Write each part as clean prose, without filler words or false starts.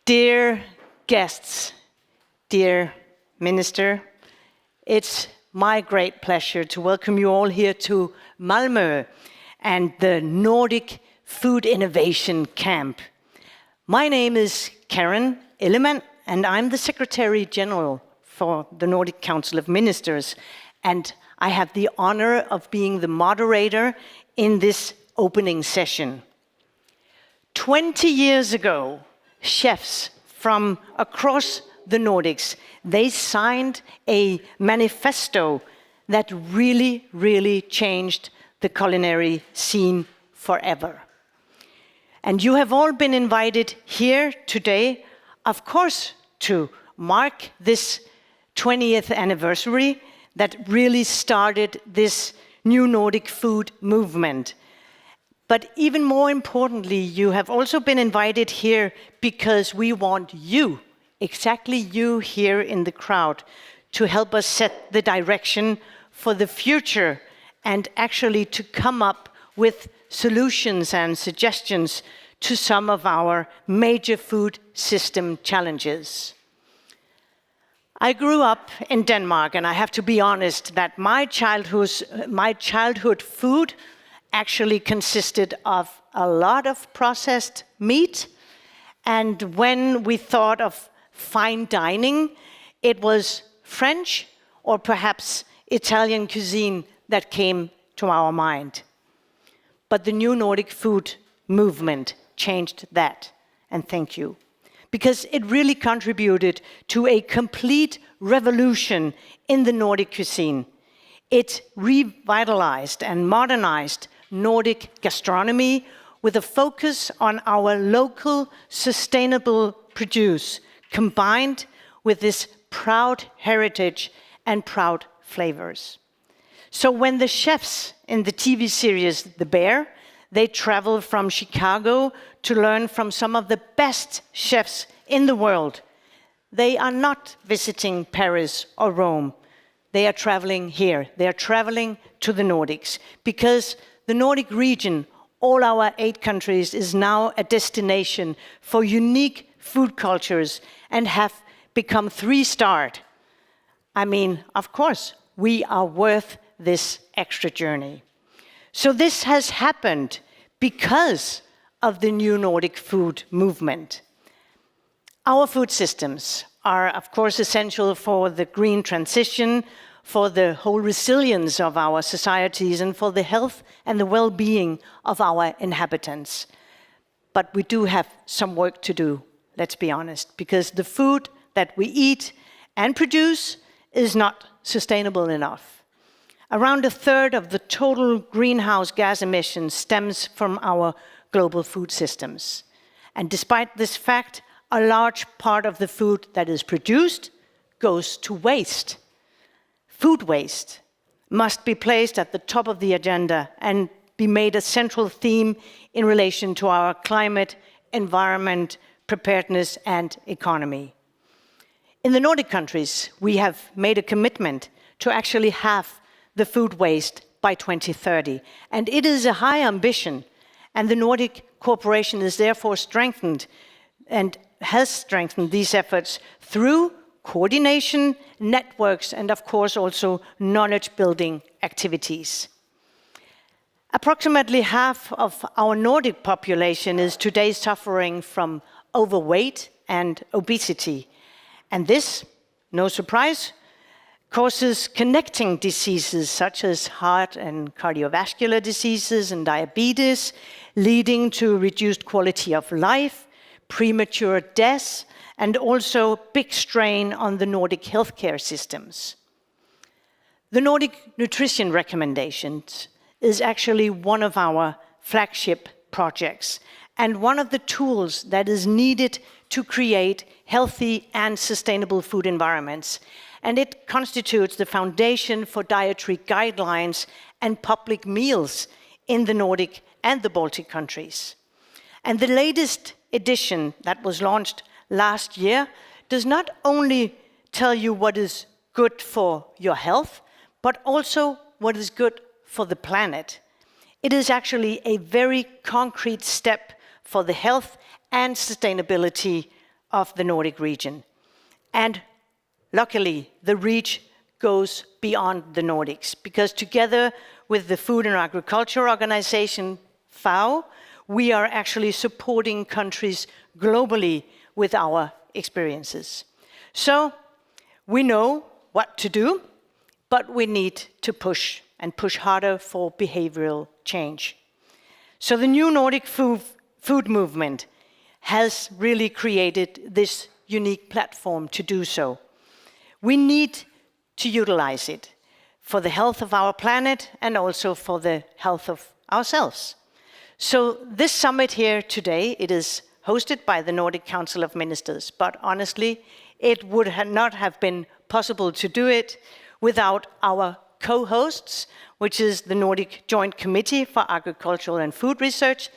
Dear guests, dear Minister, it's my great pleasure to welcome you all here to Malmö and the Nordic Food Innovation Camp. My name is Karen Ellemann, and I'm the Secretary General for the Nordic Council of Ministers, and I have the honor of being the moderator in this opening session. 20 years ago, chefs from across the Nordics, they signed a manifesto that really changed the culinary scene forever. And you have all been invited here today, of course, to mark this 20th anniversary that really started this new Nordic food movement. But even more importantly, you have also been invited here because we want you, exactly you here in the crowd, to help us set the direction for the future and actually to come up with solutions and suggestions to some of our major food system challenges. I grew up in Denmark, and I have to be honest that my childhood food actually consisted of a lot of processed meat. And when we thought of fine dining, it was French or perhaps Italian cuisine that came to our mind. But the new Nordic food movement changed that, and thank you. Because it really contributed to a complete revolution in the Nordic cuisine. It revitalized and modernized Nordic gastronomy with a focus on our local sustainable produce, combined with this proud heritage and proud flavors. So when the chefs in the TV series The Bear, they travel from Chicago to learn from some of the best chefs in the world, they are not visiting Paris or Rome. They are traveling here. They are traveling to the Nordics because the Nordic region, all our 8 countries, is now a destination for unique food cultures and have become 3-starred. I mean, of course, we are worth this extra journey. So this has happened because of the new Nordic food movement. Our food systems are, of course, essential for the green transition, for the whole resilience of our societies, and for the health and the well-being of our inhabitants. But we do have some work to do, let's be honest, because the food that we eat and produce is not sustainable enough. Around 1/3 of the total greenhouse gas emissions stems from our global food systems. And despite this fact, a large part of the food that is produced goes to waste. Food waste must be placed at the top of the agenda and be made a central theme in relation to our climate, environment, preparedness, and economy. In the Nordic countries, we have made a commitment to actually halve the food waste by 2030. And it is a high ambition, and the Nordic cooperation is therefore strengthened and has strengthened these efforts through coordination, networks, and of course also knowledge-building activities. Approximately half of our Nordic population is today suffering from overweight and obesity. And this, no surprise, causes connecting diseases such as heart and cardiovascular diseases and diabetes, leading to reduced quality of life, premature deaths, and also big strain on the Nordic healthcare systems. The Nordic nutrition recommendations is actually one of our flagship projects and one of the tools that is needed to create healthy and sustainable food environments. And it constitutes the foundation for dietary guidelines and public meals in the Nordic and the Baltic countries. And the latest edition that was launched last year does not only tell you what is good for your health, but also what is good for the planet. It is actually a very concrete step for the health and sustainability of the Nordic region. And luckily, the reach goes beyond the Nordics, because together with the Food and Agriculture Organization, FAO, we are actually supporting countries globally with our experiences. So we know what to do, but we need to push and push harder for behavioral change. So the new Nordic food movement has really created this unique platform to do so. We need to utilize it for the health of our planet and also for the health of ourselves. So this summit here today, it is hosted by the Nordic Council of Ministers, but honestly, it would not have been possible to do it without our co-hosts, which is the Nordic Joint Committee for Agricultural and Food Research,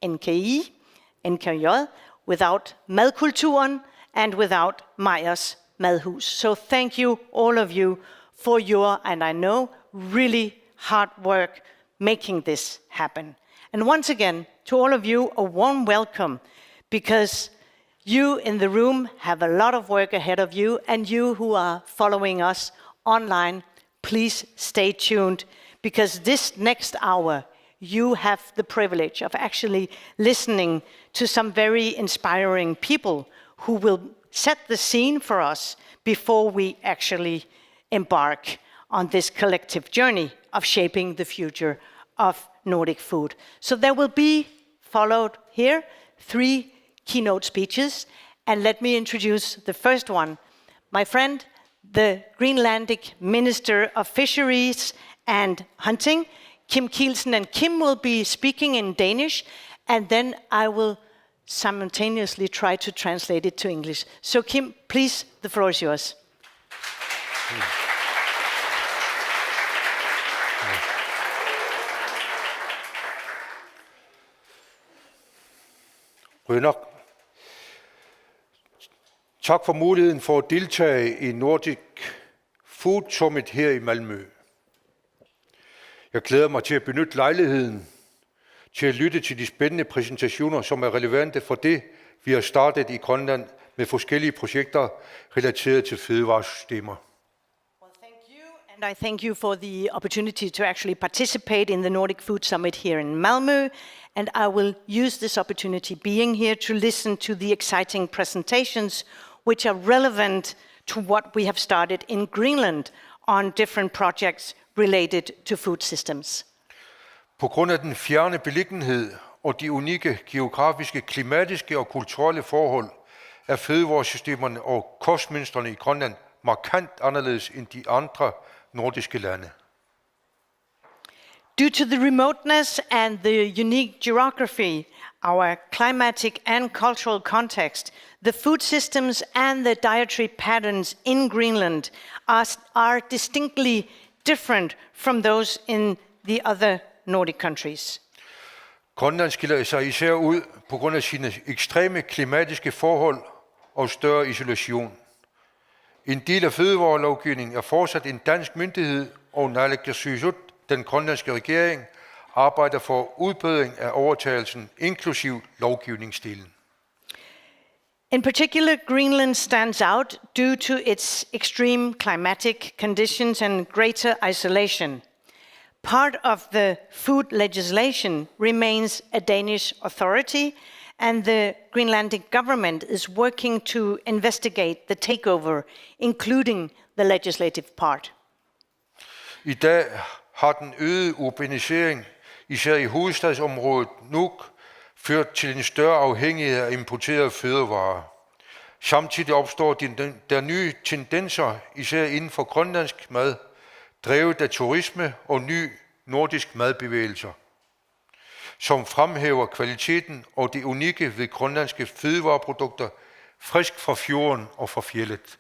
NKJ, without Madkulturen, and without Meyer's Madhus. So thank you, all of you, for your, and I know, really hard work making this happen. And once again, to all of you, a warm welcome, because you in the room have a lot of work ahead of you, and you who are following us online, please stay tuned, because this next hour, you have the privilege of actually listening to some very inspiring people who will set the scene for us before we actually embark on this collective journey of shaping the future of Nordic food. So there will be, followed here, 3 keynote speeches, and let me introduce the first one. My friend, the Greenlandic Minister of Fisheries and Hunting, Kim Kielsen, and Kim will be speaking in Danish, and then I will simultaneously try to translate it to English. So Kim, please, the floor is yours. Rønner. Tak for muligheden for at deltage i Nordic Food Summit her i Malmø. Jeg glæder mig til at benytte lejligheden til at lytte til de spændende præsentationer, som er relevante for det, vi har startet i Grønland med forskellige projekter relateret til fødevaresystemer. And I thank you for the opportunity to actually participate in the Nordic Food Summit here in Malmö. And I will use this opportunity being here to listen to the exciting presentations which are relevant to what we have started in Greenland on different projects related to food systems. På grund af den fjerne beliggenhed og de unikke geografiske, klimatiske og kulturelle forhold er fødevaresystemerne og kostmønstrene i Grønland markant anderledes end de andre nordiske lande. Due to the remoteness and the unique geography, our climatic and cultural context, the food systems and the dietary patterns in Greenland are distinctly different from those in the other Nordic countries. Grønland skiller sig især ud på grund af sine ekstreme klimatiske forhold og større isolation. En del af fødevarelovgivningen er fortsat en dansk myndighed, og naalakkersuisut, den grønlandske regering, arbejder for udbedring af overtagelsen, inklusiv lovgivningsdelen. In particular, Greenland stands out due to its extreme climatic conditions and greater isolation. Part of the food legislation remains a Danish authority, and the Greenlandic government is working to investigate the takeover, including the legislative part. I dag har den øgede urbanisering, især i hovedstadsområdet Nuuk, ført til en større afhængighed af importerede fødevarer. Samtidig opstår der nye tendenser, især inden for grønlandsk mad, drevet af turisme og ny nordisk madbevægelser, som fremhæver kvaliteten og det unikke ved grønlandske fødevareprodukter, frisk fra fjorden og fra fjellet.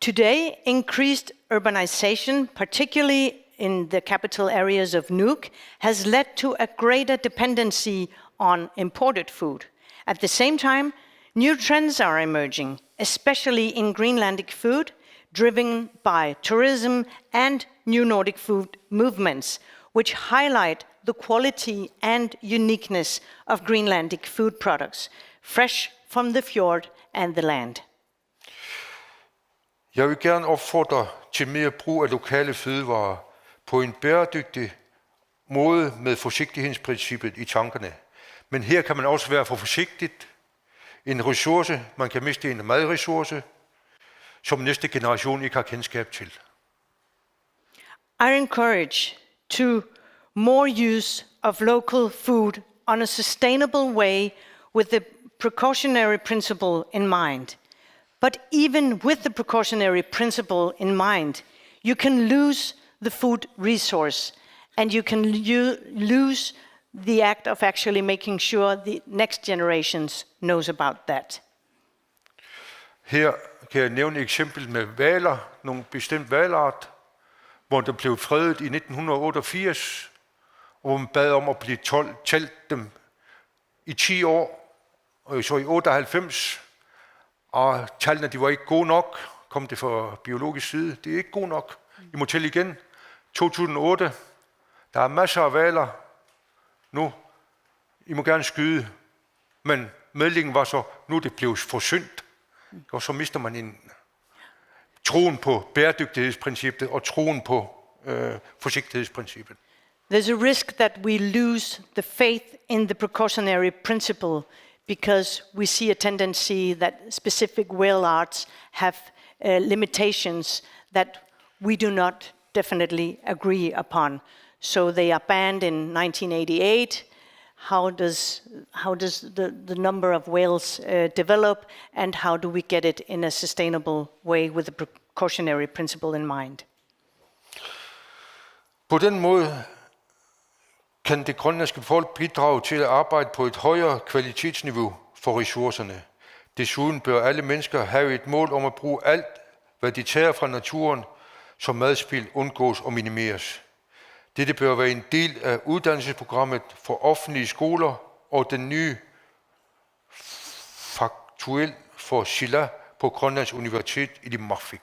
Today, increased urbanization, particularly in the capital areas of Nuuk, has led to a greater dependency on imported food. At the same time, new trends are emerging, especially in Greenlandic food, driven by tourism and new Nordic food movements, which highlight the quality and uniqueness of Greenlandic food products, fresh from the fjord and the land. Jeg vil gerne opfordre til mere brug af lokale fødevarer på en bæredygtig måde med forsigtighedsprincippet i tankerne. Men her kan man også være for forsigtigt. En ressource, man kan miste en madressource, som næste generation ikke har kendskab til. I encourage to more use of local food on a sustainable way with the precautionary principle in mind. But even with the precautionary principle in mind, you can lose the food resource and you can lose the act of actually making sure the next generations knows about that. Her kan jeg nævne et eksempel med hvaler, nogle bestemt hvalart, hvor der blev fredet i 1988, og hvor man bad om at blive talt dem i 10 år, og så i 98, og tallene de var ikke gode nok, kom det fra biologisk side, det er ikke gode nok, I må tælle igen. 2008, der er masser af hvaler, nu, I må gerne skyde, men meldingen var så, nu er det blevet forsyndt, og så mister man en troen på bæredygtighedsprincippet og troen på forsigtighedsprincippet. There's a risk that we lose the faith in the precautionary principle because we see a tendency that specific whale arts have limitations that we do not definitely agree upon. So they are banned in 1988. How does the number of whales develop, and how do we get it in a sustainable way with the precautionary principle in mind? På den måde kan det grønlandske folk bidrage til at arbejde på et højere kvalitetsniveau for ressourcerne. Desuden bør alle mennesker have et mål om at bruge alt, hvad de tager fra naturen, så madspild undgås og minimeres. Dette bør være en del af uddannelsesprogrammet for offentlige skoler og den nye faktuel for Silla på Grønlands Universitet i Malmö.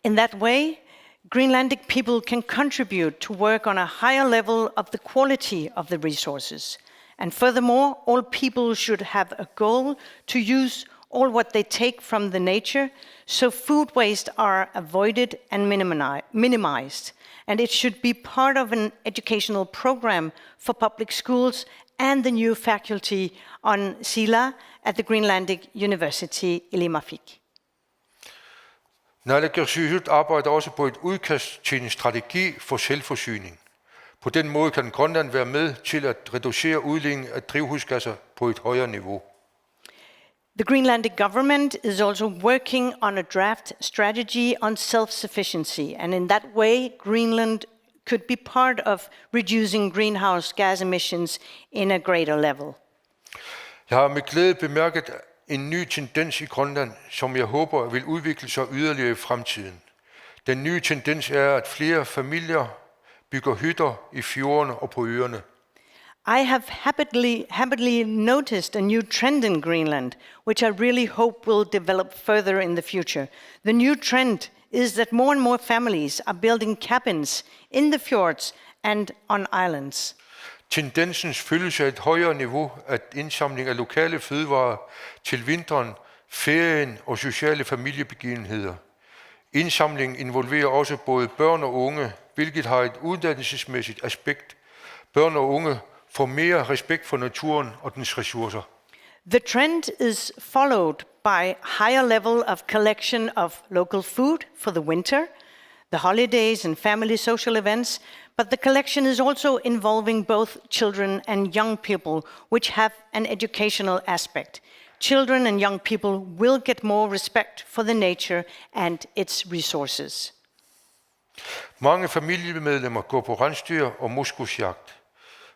In that way, Greenlandic people can contribute to work on a higher level of the quality of the resources. And furthermore, all people should have a goal to use all what they take from the nature, so food waste are avoided and minimized. And it should be part of an educational program for public schools and the new faculty on Sila at the Greenlandic University i Limafik. Naalakkersuisut arbejder også på et udkast til en strategi for selvforsyning. På den måde kan Grønland være med til at reducere udledningen af drivhusgasser på et højere niveau. The Greenlandic government is also working on a draft strategy on self-sufficiency, and in that way, Greenland could be part of reducing greenhouse gas emissions in a greater level. Jeg har med glæde bemærket en ny tendens i Grønland, som jeg håber vil udvikle sig yderligere i fremtiden. Den nye tendens er, at flere familier bygger hytter i fjordene og på øerne. I have happily noticed a new trend in Greenland, which I really hope will develop further in the future. The new trend is that more and more families are building cabins in the fjords and on islands. Tendensen følges af et højere niveau af indsamling af lokale fødevarer til vinteren, ferien og sociale familiebegivenheder. Indsamlingen involverer også både børn og unge, hvilket har et uddannelsesmæssigt aspekt. Børn og unge får mere respekt for naturen og dens ressourcer. The trend is followed by higher level of collection of local food for the winter, the holidays and family social events, but the collection is also involving both children and young people, which have an educational aspect. Children and young people will get more respect for the nature and its resources. Mange familiemedlemmer går på rensdyr og moskusjagt,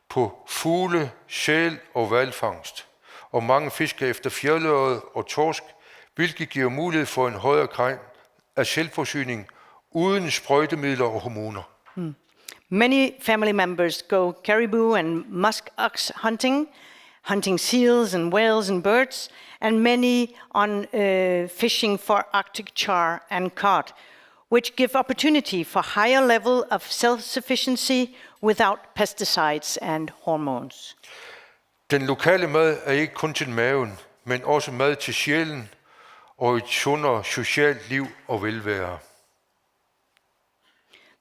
på fugle, sæl og hvalfangst, og mange fisker efter fjeldørred og torsk, hvilket giver mulighed for en højere grad af selvforsyning uden sprøjtemidler og hormoner. Many family members go caribou and musk ox hunting seals and whales and birds, and many on fishing for Arctic char and cod, which give opportunity for higher level of self-sufficiency without pesticides and hormones. Den lokale mad er ikke kun til maven, men også mad til sjælen og et sundere socialt liv og velvære.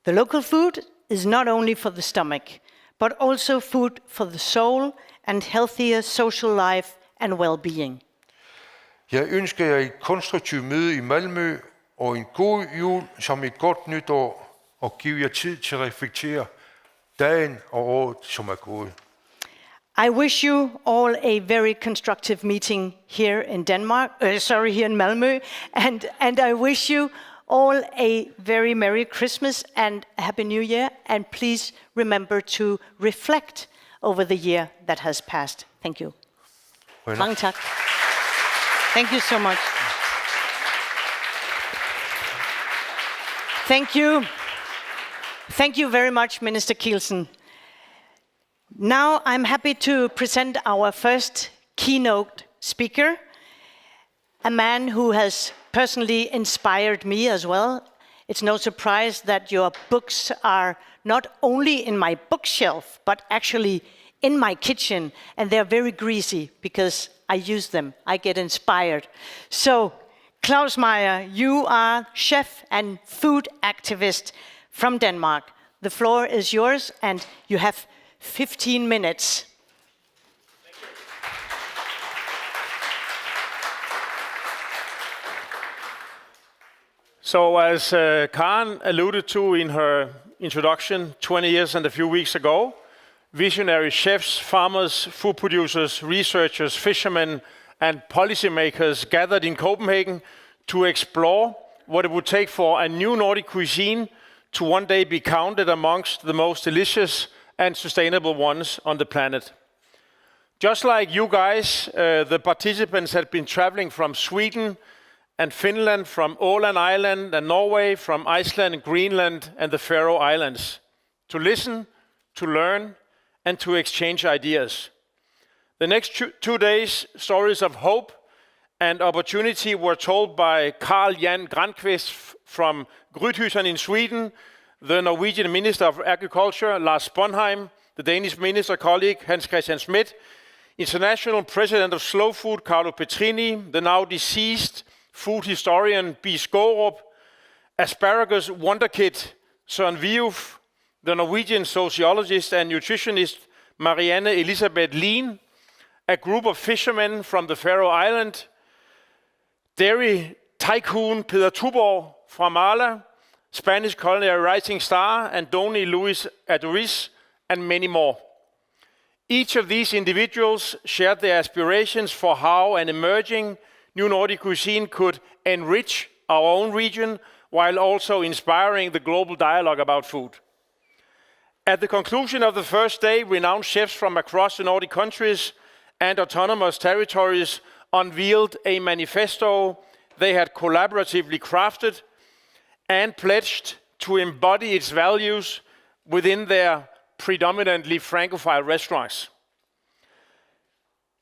The local food is not only for the stomach, but also food for the soul and healthier social life and well-being. Jeg ønsker jer et konstruktivt møde i Malmø og en god jul som et godt nytår, og giv jer tid til at reflektere dagen og året, som er gået. I wish you all a very constructive meeting here in here in Malmö, and I wish you all a very Merry Christmas and Happy New Year, and please remember to reflect over the year that has passed. Thank you. Mange tak. Thank you so much. Thank you. Thank you very much, Minister Kielsen. Now I'm happy to present our first keynote speaker, a man who has personally inspired me as well. It's no surprise that your books are not only in my bookshelf, but actually in my kitchen, and they're very greasy because I use them. I get inspired. So, Claus Meyer, you are chef and food activist from Denmark. The floor is yours, and you have 15 minutes. So as Karen alluded to in her introduction 20 years and a few weeks ago, visionary chefs, farmers, food producers, researchers, fishermen and policymakers gathered in Copenhagen to explore what it would take for a new Nordic cuisine to one day be counted amongst the most delicious and sustainable ones on the planet. Just like you guys, the participants had been traveling from Sweden and Finland, from Åland Island and Norway, from Iceland, Greenland and the Faroe Islands, to listen, to learn and to exchange ideas. The next 2 days, stories of hope and opportunity were told by Carl Jan Granqvist from Grythysen in Sweden, the Norwegian Minister of Agriculture, Lars Sponheim, the Danish Minister colleague, Hans Christian Schmidt, International President of Slow Food, Carlo Petrini, the now deceased food historian, B. Skårup, asparagus wonderkid, Søren Viuf, the Norwegian sociologist and nutritionist, Marianne Elisabeth Lien, a group of fishermen from the Faroe Island, dairy tycoon Peter Tuborg from Arla, Spanish culinary rising star Andoni Luis Aduriz, and many more. Each of these individuals shared their aspirations for how an emerging new Nordic cuisine could enrich our own region while also inspiring the global dialogue about food. At the conclusion of the first day, renowned chefs from across the Nordic countries and autonomous territories unveiled a manifesto they had collaboratively crafted and pledged to embody its values within their predominantly Francophile restaurants.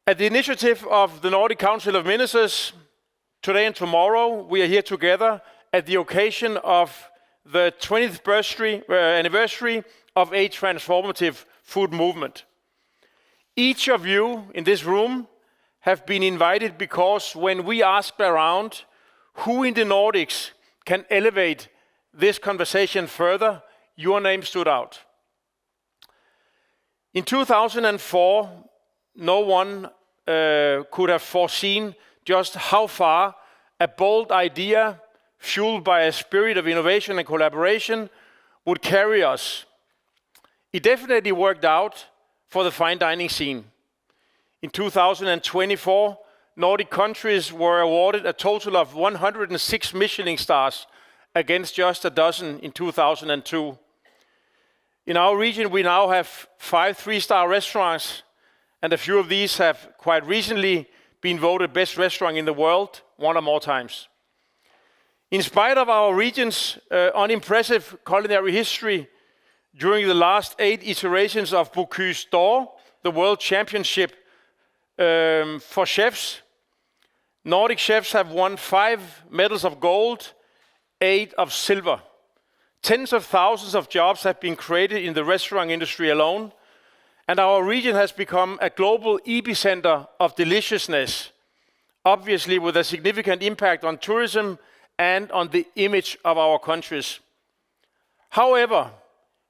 At the initiative of the Nordic Council of Ministers, today and tomorrow we are here together at the occasion of the 20th anniversary of a transformative food movement. Each of you in this room have been invited because when we asked around who in the Nordics can elevate this conversation further, your name stood out. In 2004, no one could have foreseen just how far a bold idea, fueled by a spirit of innovation and collaboration, would carry us. It definitely worked out for the fine dining scene. In 2024, Nordic countries were awarded a total of 106 Michelin stars against just a dozen in 2002. In our region, we now have 5 3-star restaurants, and a few of these have quite recently been voted best restaurant in the world 1 or more times. In spite of our region's unimpressive culinary history, during the last 8 iterations of Bocuse d'Or, the World Championship for chefs, Nordic chefs have won 5 medals of gold, 8 of silver. Tens of thousands of jobs have been created in the restaurant industry alone, and our region has become a global epicenter of deliciousness. obviously with a significant impact on tourism and on the image of our countries. However,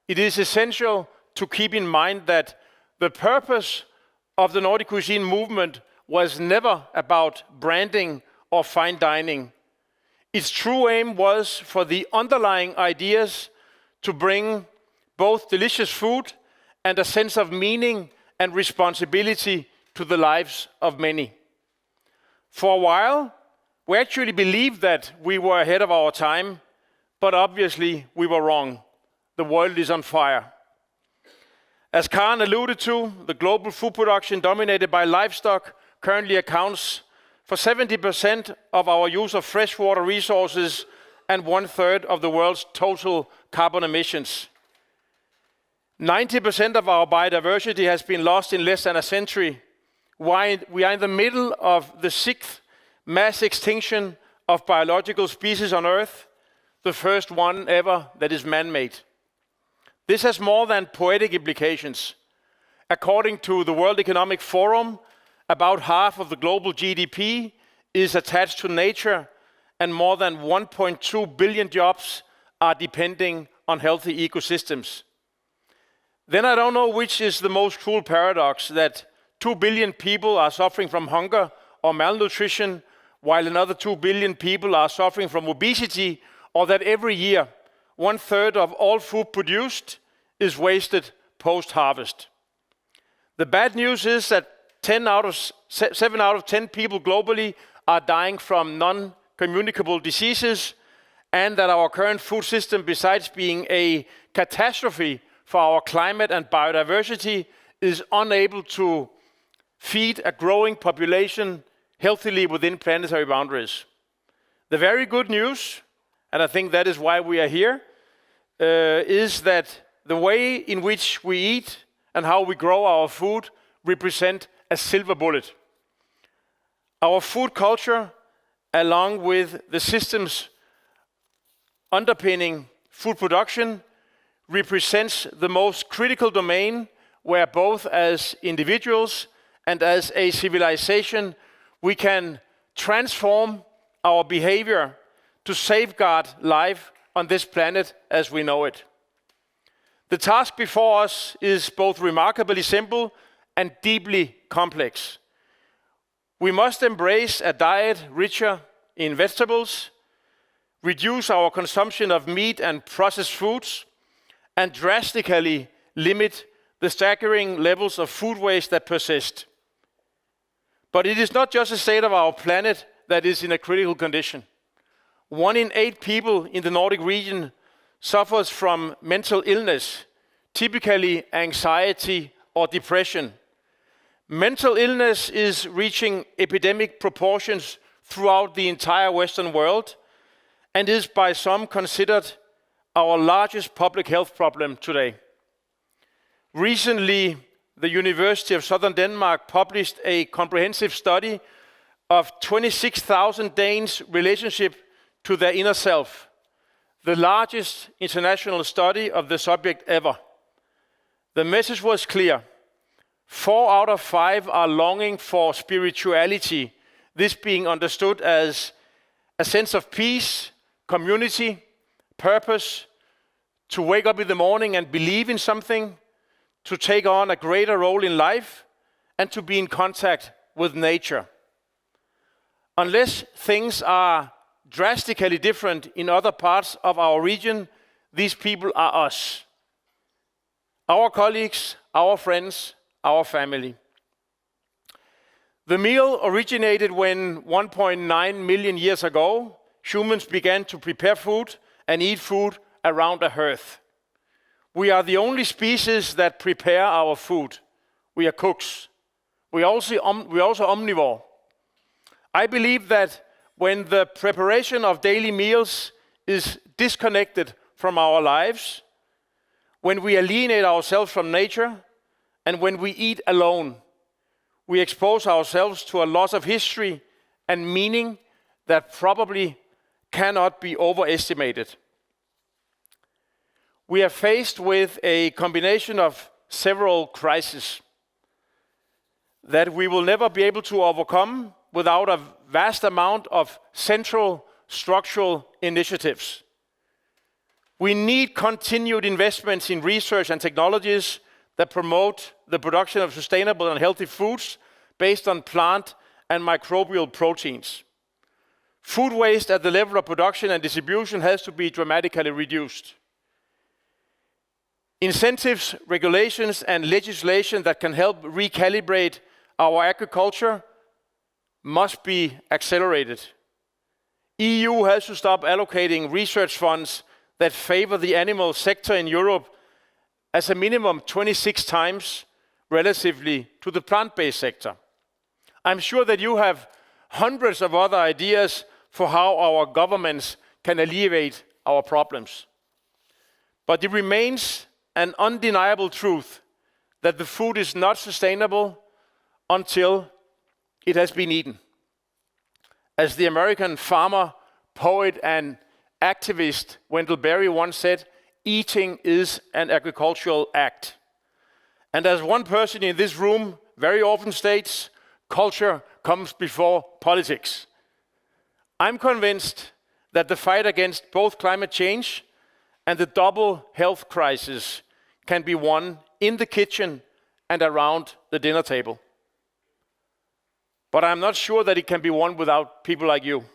it is essential to keep in mind that the purpose of the Nordic cuisine movement was never about branding or fine dining. Its true aim was for the underlying ideas to bring both delicious food and a sense of meaning and responsibility to the lives of many. For a while, we actually believed that we were ahead of our time, but obviously we were wrong. The world is on fire. As Karen alluded to, the global food production dominated by livestock currently accounts for 70% of our use of freshwater resources and 1/3 of the world's total carbon emissions. 90% of our biodiversity has been lost in less than a century. We are in the middle of the 6th mass extinction of biological species on Earth, the first one ever that is man-made. This has more than poetic implications. According to the World Economic Forum, about half of the global GDP is attached to nature, and more than 1.2 billion jobs are depending on healthy ecosystems. Then I don't know which is the most cruel paradox, that 2 billion people are suffering from hunger or malnutrition, while another 2 billion people are suffering from obesity, or that every year 1/3 of all food produced is wasted post-harvest. The bad news is that 7 out of 10 people globally are dying from non-communicable diseases, and that our current food system, besides being a catastrophe for our climate and biodiversity, is unable to feed a growing population healthily within planetary boundaries. The very good news, and I think that is why we are here, is that the way in which we eat and how we grow our food represent a silver bullet. Our food culture, along with the systems underpinning food production, represents the most critical domain where both as individuals and as a civilization we can transform our behavior to safeguard life on this planet as we know it. The task before us is both remarkably simple and deeply complex. We must embrace a diet richer in vegetables, reduce our consumption of meat and processed foods, and drastically limit the staggering levels of food waste that persist. But it is not just the state of our planet that is in a critical condition. 1 in 8 people in the Nordic region suffers from mental illness, typically anxiety or depression. Mental illness is reaching epidemic proportions throughout the entire Western world and is by some considered our largest public health problem today. Recently, the University of Southern Denmark published a comprehensive study of 26,000 Danes' relationship to their inner self, the largest international study of the subject ever. The message was clear. 4 out of 5 are longing for spirituality, this being understood as a sense of peace, community, purpose, to wake up in the morning and believe in something, to take on a greater role in life, and to be in contact with nature. Unless things are drastically different in other parts of our region, these people are us. Our colleagues, our friends, our family. The meal originated when 1.9 million years ago, humans began to prepare food and eat food around a hearth. We are the only species that prepare our food. We are cooks. We are also omnivore. I believe that when the preparation of daily meals is disconnected from our lives, when we alienate ourselves from nature, and when we eat alone, we expose ourselves to a loss of history and meaning that probably cannot be overestimated. We are faced with a combination of several crises that we will never be able to overcome without a vast amount of central structural initiatives. We need continued investments in research and technologies that promote the production of sustainable and healthy foods based on plant and microbial proteins. Food waste at the level of production and distribution has to be dramatically reduced. Incentives, regulations, and legislation that can help recalibrate our agriculture must be accelerated. EU has to stop allocating research funds that favor the animal sector in Europe as a minimum 26 times relatively to the plant-based sector. I'm sure that you have hundreds of other ideas for how our governments can alleviate our problems. But it remains an undeniable truth that the food is not sustainable until it has been eaten. As the American farmer, poet, and activist Wendell Berry once said, eating is an agricultural act. And as one person in this room very often states, culture comes before politics. I'm convinced that the fight against both climate change and the double health crisis can be won in the kitchen and around the dinner table. But I'm not sure that it can be won without people like you.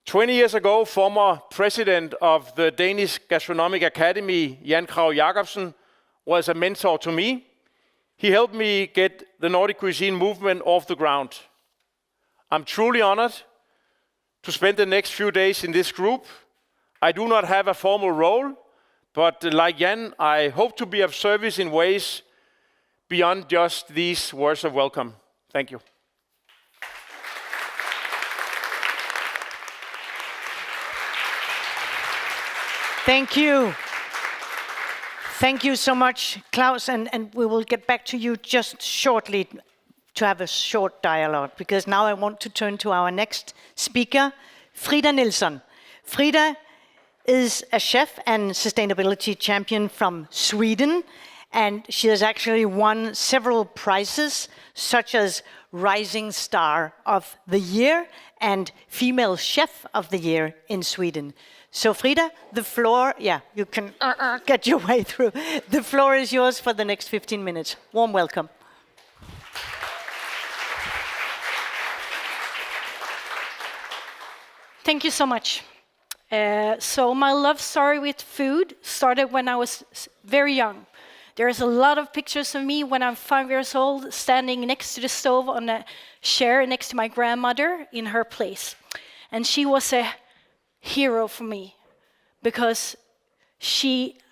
20 years ago, former president of the Danish Gastronomic Academy, Jan Krag Jacobsen, was a mentor to me. He helped me get the Nordic cuisine movement off the ground. I'm truly honored to spend the next few days in this group. I do not have a formal role, but like Jan, I hope to be of service in ways beyond just these words of welcome. Thank you. Thank you. Thank you so much, Claus, and we will get back to you just shortly to have a short dialogue, because now I want to turn to our next speaker, Freda Nilsson. Freda is a chef and sustainability champion from Sweden, and she has actually won several prizes, such as Rising Star of the Year and Female Chef of the Year in Sweden. So Freda, the floor, you can get your way through. The floor is yours for the next 15 minutes. Warm welcome. Thank you so much. So my love story with food started when I was very young. There's a lot of pictures of me when I'm 5 years old, standing next to the stove on a chair next to my grandmother in her place. And she was a hero for me because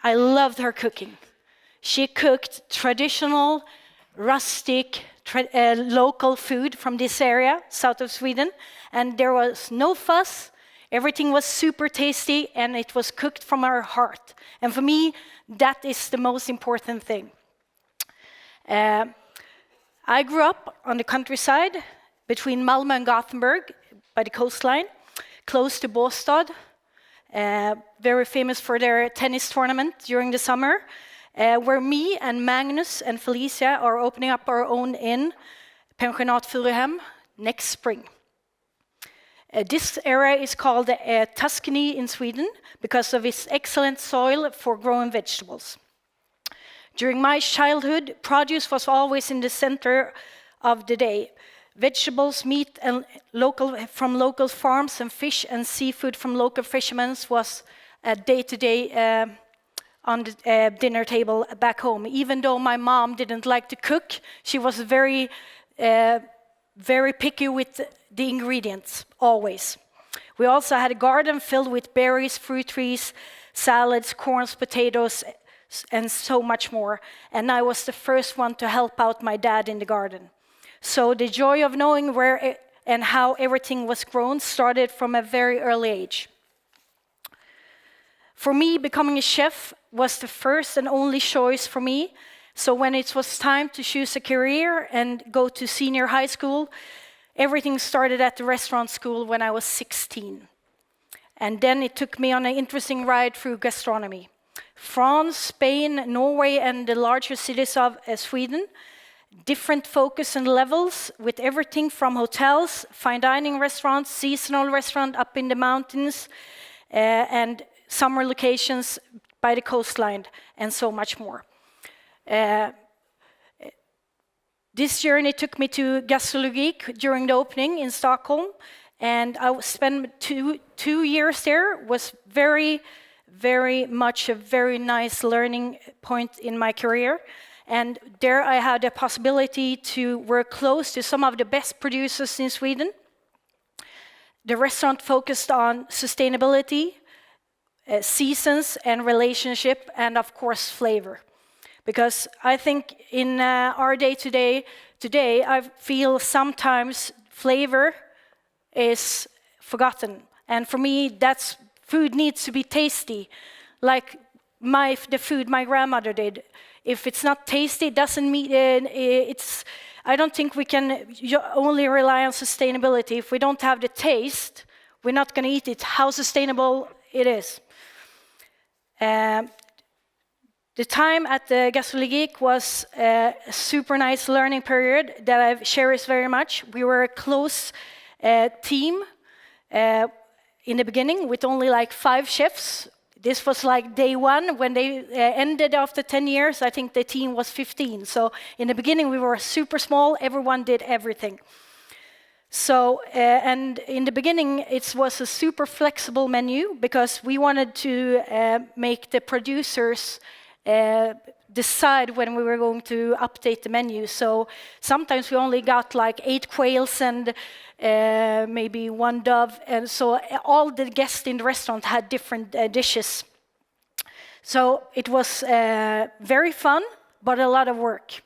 I loved her cooking. She cooked traditional, rustic, local food from this area, south of Sweden, and there was no fuss. Everything was super tasty, and it was cooked from her heart. And for me, that is the most important thing. I grew up on the countryside between Malmö and Gothenburg by the coastline, close to Båstad, very famous for their tennis tournament during the summer, where me and Magnus and Felicia are opening up our own inn, Pensionat Furuhem, next spring. This area is called Tuscany in Sweden because of its excellent soil for growing vegetables. During my childhood, produce was always in the center of the day. Vegetables, meat, and from local farms, and fish and seafood from local fishermen was a day-to-day on the dinner table back home. Even though my mom didn't like to cook, she was very picky with the ingredients, always. We also had a garden filled with berries, fruit trees, salads, corns, potatoes, and so much more. And I was the first one to help out my dad in the garden. So the joy of knowing where and how everything was grown started from a very early age. For me, becoming a chef was the first and only choice for me. So when it was time to choose a career and go to senior high school, everything started at the restaurant school when I was 16. And then it took me on an interesting ride through gastronomy. France, Spain, Norway, and the larger cities of Sweden different focus and levels with everything from hotels, fine dining restaurants, seasonal restaurant up in the mountains, and summer locations by the coastline, and so much more. This journey took me to Gastrologik during the opening in Stockholm, and I spent two years there. Was very, very much a very nice learning point in my career. And there I had the possibility to work close to some of the best producers in Sweden. The restaurant focused on sustainability, seasons and relationship, and of course flavor. Because I think in our day-to-day today, I feel sometimes flavor is forgotten. And for me, that's food needs to be tasty, like the food my grandmother did. If it's not tasty, it doesn't mean it's. I don't think we can only rely on sustainability. If we don't have the taste, we're not going to eat it. How sustainable it is. The time at the Gastrologik was a super nice learning period that I've cherished very much. We were a close team in the beginning with only like 5 chefs. This was like day one. When they ended after 10 years, I think the team was 15. So in the beginning, we were super small. Everyone did everything. So, and in the beginning, it was a super flexible menu because we wanted to make the producers decide when we were going to update the menu. So sometimes we only got like 8 quails and maybe 1 dove. And so all the guests in the restaurant had different dishes. So it was very fun, but a lot of work.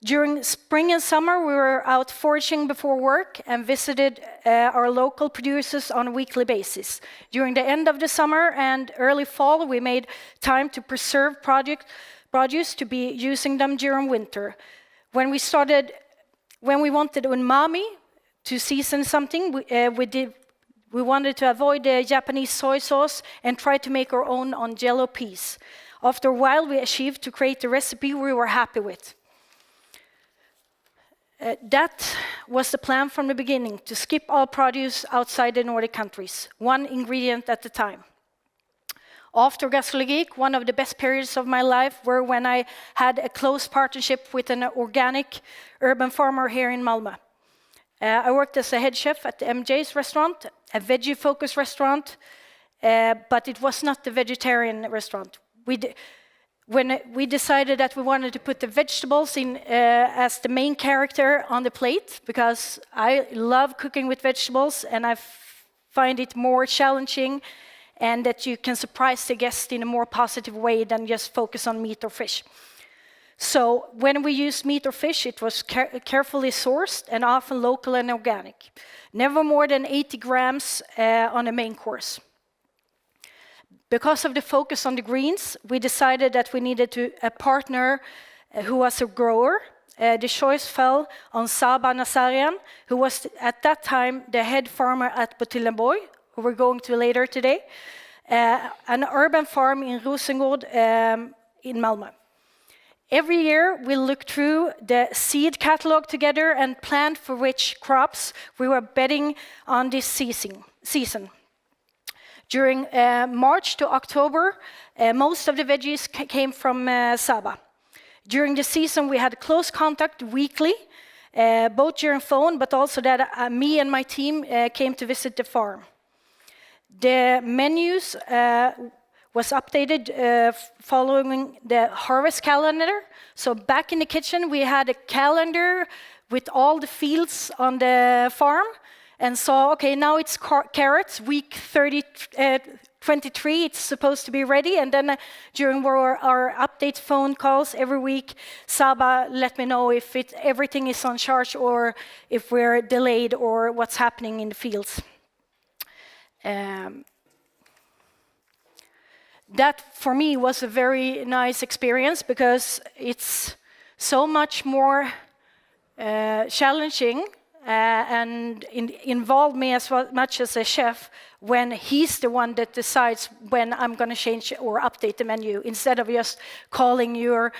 During spring and summer, we were out foraging before work and visited our local producers on a weekly basis. During the end of the summer and early fall, we made time to preserve produce to be using them during winter. When we wanted umami to season something, we wanted to avoid the Japanese soy sauce and try to make our own on jello peas. After a while, we achieved to create a recipe we were happy with. That was the plan from the beginning, to skip all produce outside the Nordic countries, 1 ingredient at a time. After Gastrologik, one of the best periods of my life were when I had a close partnership with an organic urban farmer here in Malmö. I worked as a head chef at the MJ's restaurant, a veggie-focused restaurant, but it was not the vegetarian restaurant. When we decided that we wanted to put the vegetables in as the main character on the plate, because I love cooking with vegetables and I find it more challenging, and that you can surprise the guest in a more positive way than just focus on meat or fish. So when we used meat or fish, it was carefully sourced and often local and organic. Never more than 80 grams on a main course. Because of the focus on the greens, we decided that we needed a partner who was a grower. The choice fell on Saba Nazarian, who was at that time the head farmer at Botillenborg, who we're going to later today, an urban farm in Rosengård in Malmö. Every year, we look through the seed catalog together and plan for which crops we were betting on this season. During March to October, most of the veggies came from Saba. During the season, we had close contact weekly, both during phone, but also that me and my team came to visit the farm. The menus was updated following the harvest calendar. So back in the kitchen, we had a calendar with all the fields on the farm, and saw, okay, now it's carrots, week 23, it's supposed to be ready. And then during our update phone calls every week, Saba let me know if everything is on charge or if we're delayed or what's happening in the fields. That for me was a very nice experience because it's so much more challenging and involve me as much as a chef when he's the one that decides when I'm going to change or update the menu, instead of just calling your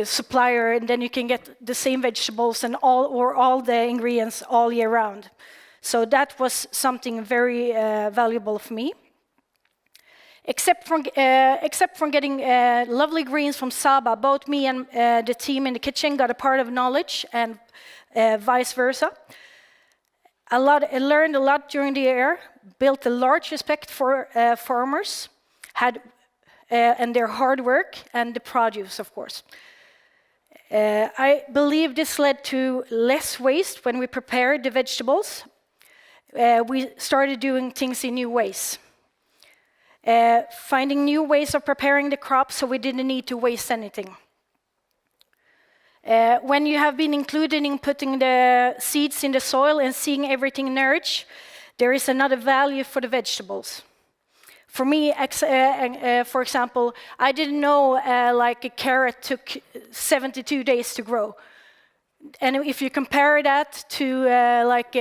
supplier and then you can get the same vegetables and all the ingredients all year round. So that was something very valuable for me. Except from getting lovely greens from Saba, both me and the team in the kitchen got a part of knowledge, and vice versa. I learned a lot during the year, built a large respect for farmers, and their hard work, and the produce, of course. I believe this led to less waste when we prepared the vegetables. We started doing things in new ways. Finding new ways of preparing the crop so we didn't need to waste anything. When you have been included in putting the seeds in the soil and seeing everything nourish, there is another value for the vegetables. For me, for example, I didn't know like a carrot took 72 days to grow. And if you compare that to like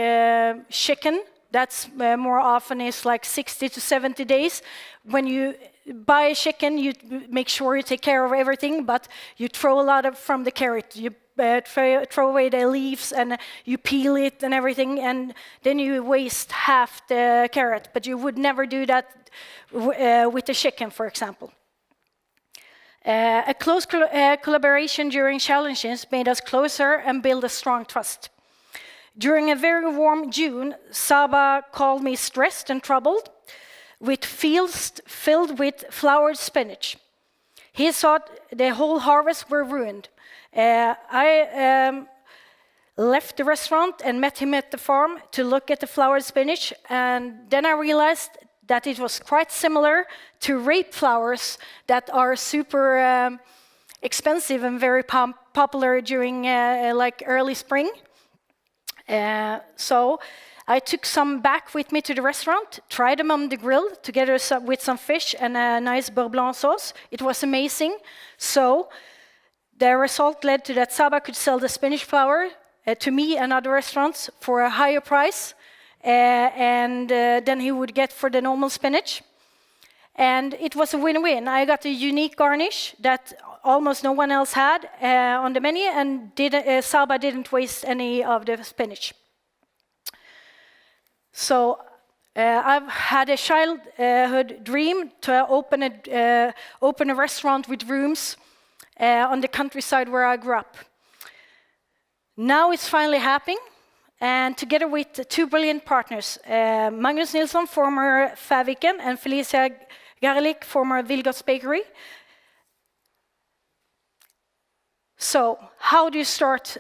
chicken, that's more often is like 60 to 70 days. When you buy a chicken, you make sure you take care of everything, but you throw a lot from the carrot. You throw away the leaves and you peel it and everything, and then you waste half the carrot. But you would never do that with the chicken, for example. A close collaboration during challenges made us closer and build a strong trust. During a very warm June, Saba called me stressed and troubled, with fields filled with flowered spinach. He thought the whole harvest were ruined. I left the restaurant and met him at the farm to look at the flowered spinach, and then I realized that it was quite similar to rape flowers that are super expensive and very popular during like early spring. So I took some back with me to the restaurant, tried them on the grill together with some fish and a nice beurre blanc sauce. It was amazing. So the result led to that Saba could sell the spinach flower to me and other restaurants for a higher price than he would get for the normal spinach. And it was a win-win. I got a unique garnish that almost no one else had on the menu, and Saba didn't waste any of the spinach. So I've had a childhood dream to open a restaurant with rooms on the countryside where I grew up. Now it's finally happening, and together with two brilliant partners, Magnus Nilsson, former Faviken, and Felicia Garlic, former Vilgots Bakery. So, how do you start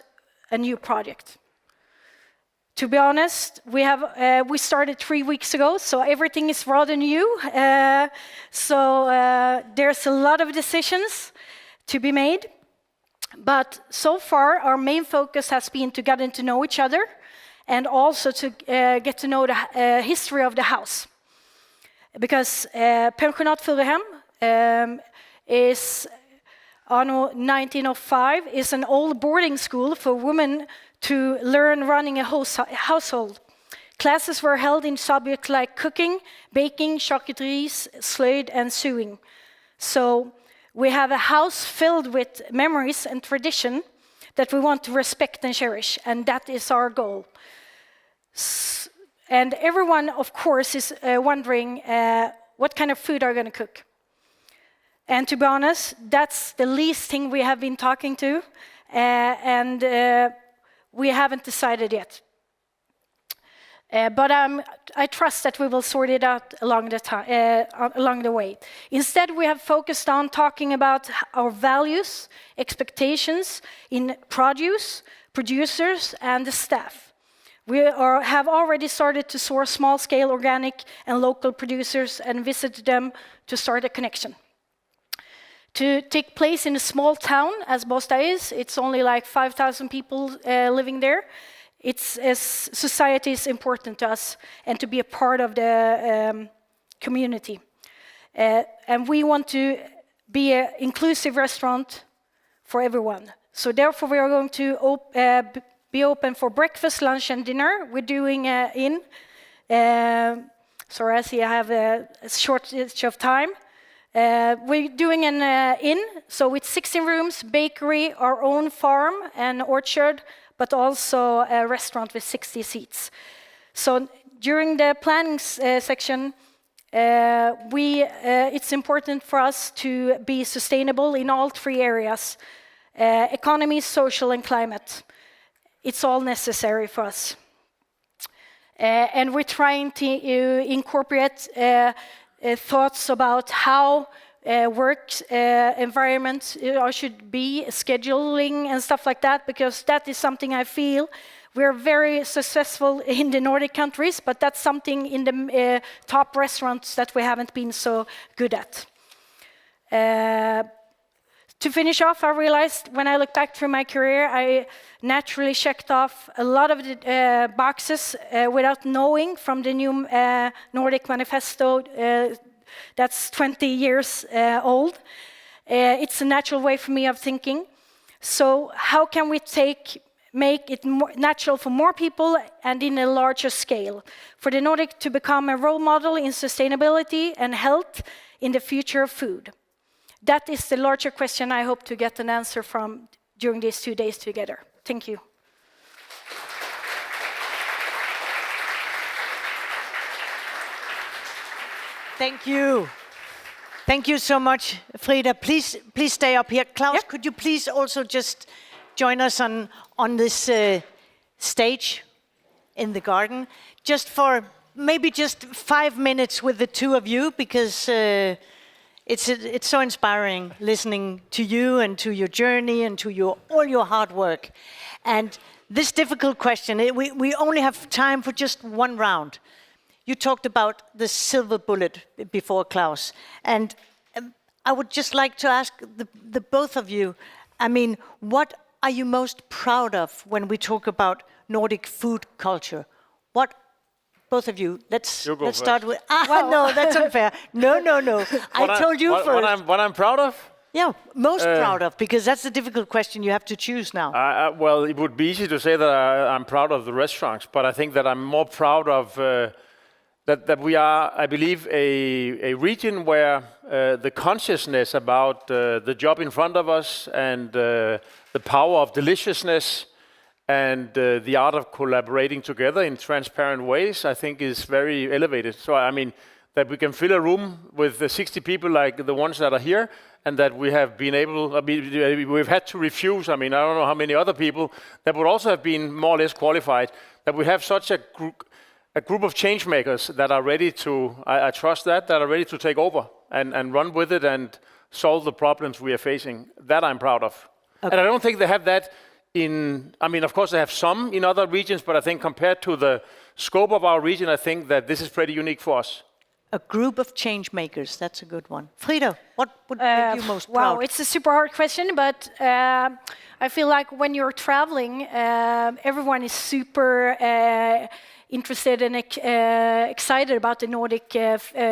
a new project? To be honest, we started 3 weeks ago, so everything is rather new. There's a lot of decisions to be made. But so far, our main focus has been to get to know each other and also to get to know the history of the house. Because Pensionat Furuhem is, anno 1905, is an old boarding school for women to learn running a household. Classes were held in subjects like cooking, baking, charcuteries, slöjd, and sewing. So we have a house filled with memories and tradition that we want to respect and cherish, and that is our goal. And everyone, of course, is wondering what kind of food are we going to cook. And to be honest, that's the least thing we have been talking to, and we haven't decided yet. But I trust that we will sort it out along the way. Instead, we have focused on talking about our values, expectations in produce, producers, and the staff. We have already started to source small-scale organic and local producers and visit them to start a connection. To take place in a small town, as Båstad is, it's only like 5,000 people living there. Society is important to us, and to be a part of the community. And we want to be an inclusive restaurant for everyone. So therefore we are going to be open for breakfast, lunch, and dinner. We're doing sorry, I see I have a shortage of time. We're doing an inn, so with 16 rooms, bakery, our own farm and orchard, but also a restaurant with 60 seats. So during the planning section, it's important for us to be sustainable in all three areas: economy, social, and climate. It's all necessary for us. And we're trying to incorporate thoughts about how work environment should be, scheduling and stuff like that, because that is something I feel we're very successful in the Nordic countries, but that's something in the top restaurants that we haven't been so good at. To finish off, I realized when I look back through my career, I naturally checked off a lot of the boxes without knowing from the new Nordic Manifesto that's 20 years old. It's a natural way for me of thinking. So how can we make it more natural for more people and in a larger scale? For the Nordic to become a role model in sustainability and health in the future of food. That is the larger question I hope to get an answer from during these 2 days together. Thank you. Thank you. Thank you so much, Freda. Please stay up here. Claus, Yep. could you please also just join us on this stage in the garden? Just for maybe just 5 minutes with the two of you, because it's so inspiring listening to you and to your journey and to all your hard work. And this difficult question, we only have time for just one round. You talked about the silver bullet before, Claus. And I would just like to ask the both of you, I mean, what are you most proud of when we talk about Nordic food culture? Both of you, let's start with... No, that's unfair. No. I told you first. What I'm proud of? Yeah, most proud of, because that's a difficult question you have to choose now. Well, it would be easy to say that I'm proud of the restaurants, but I think that I'm more proud of that we are, I believe, a region where the consciousness about the job in front of us and the power of deliciousness and the art of collaborating together in transparent ways, I think is very elevated. So, I mean, that we can fill a room with 60 people like the ones that are here, and that we have been able, we've had to refuse, I mean, I don't know how many other people that would also have been more or less qualified, that we have such a group of change makers that are ready to, I trust that are ready to take over and run with it and solve the problems we are facing. That I'm proud of. Okay. And I don't think they have that I mean, of course they have some in other regions, but I think compared to the scope of our region, I think that this is pretty unique for us. A group of change makers, that's a good one. Freda, what would make you most proud? Wow, it's a super hard question, but I feel like when you're traveling, everyone is super interested and excited about the Nordic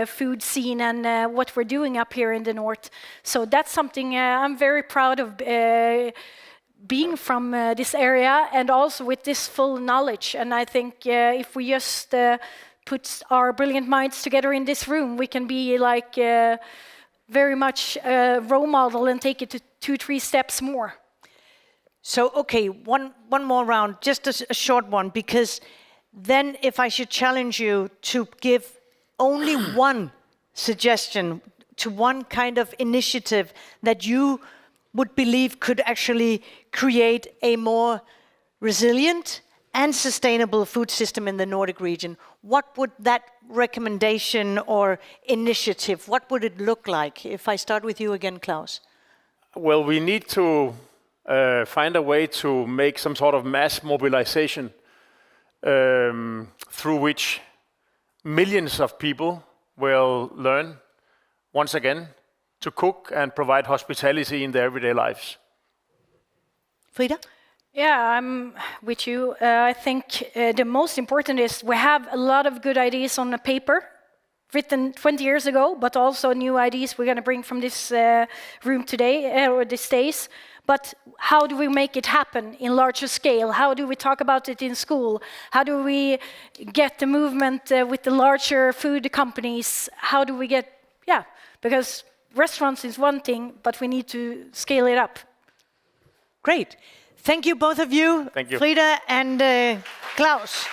food scene and what we're doing up here in the north. So that's something I'm very proud of being from this area and also with this full knowledge. And I think if we just put our brilliant minds together in this room, we can be like very much a role model and take it to 2-3 steps more. So, okay, one more round, just a short one, because then if I should challenge you to give only one suggestion to one kind of initiative that you would believe could actually create a more resilient and sustainable food system in the Nordic region, what would that recommendation or initiative, what would it look like? If I start with you again, Claus. Well, we need to find a way to make some sort of mass mobilization through which millions of people will learn, once again, to cook and provide hospitality in their everyday lives. Freda? Yeah, I'm with you. I think the most important is we have a lot of good ideas on the paper, written 20 years ago, but also new ideas we're going to bring from this room today, or these days. But how do we make it happen in larger scale? How do we talk about it in school? How do we get the movement with the larger food companies? How do we get, because restaurants is one thing, but we need to scale it up. Great. Thank you, both of you. Thank you. Freda and Claus.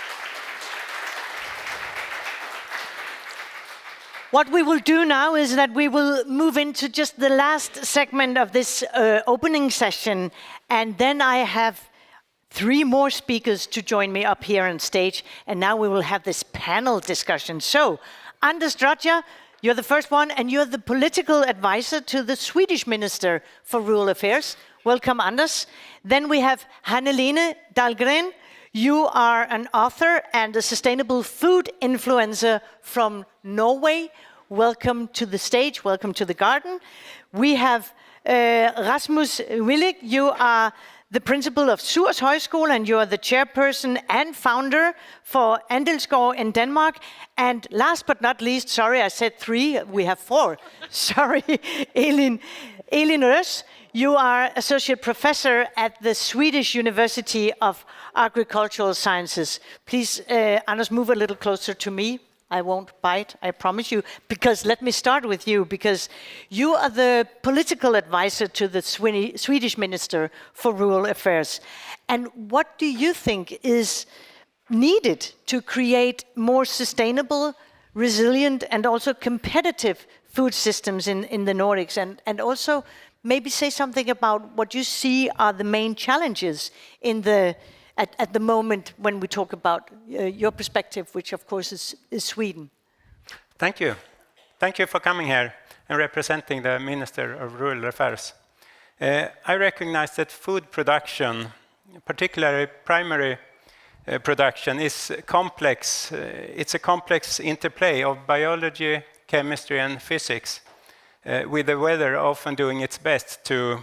What we will do now is that we will move into just the last segment of this opening session, and then I have 3 more speakers to join me up here on stage, and now we will have this panel discussion. So, Anders Drodja, you're the first one, and you're the political advisor to the Swedish Minister for Rural Affairs. Welcome, Anders. Then we have Hanne-Lene Dahlgren. You are an author and a sustainable food influencer from Norway. Welcome to the stage, welcome to the garden. We have Rasmus Willig. You are the principal of Suhrs Højskole, and you are the chairperson and founder for Andelsgård in Denmark. And last but not least, sorry, I said 3, we have 4. Sorry, Elin Rös. You are associate professor at the Swedish University of Agricultural Sciences. Please, Anders, move a little closer to me. I won't bite, I promise you. Because let me start with you, because you are the political advisor to the Swedish Minister for Rural Affairs. And what do you think is needed to create more sustainable, resilient, and also competitive food systems in the Nordics? And also, maybe say something about what you see are the main challenges in at the moment when we talk about your perspective, which of course is Sweden. Thank you. Thank you for coming here and representing the Minister of Rural Affairs. I recognize that food production, particularly primary production, is complex. It's a complex interplay of biology, chemistry, and physics, with the weather often doing its best to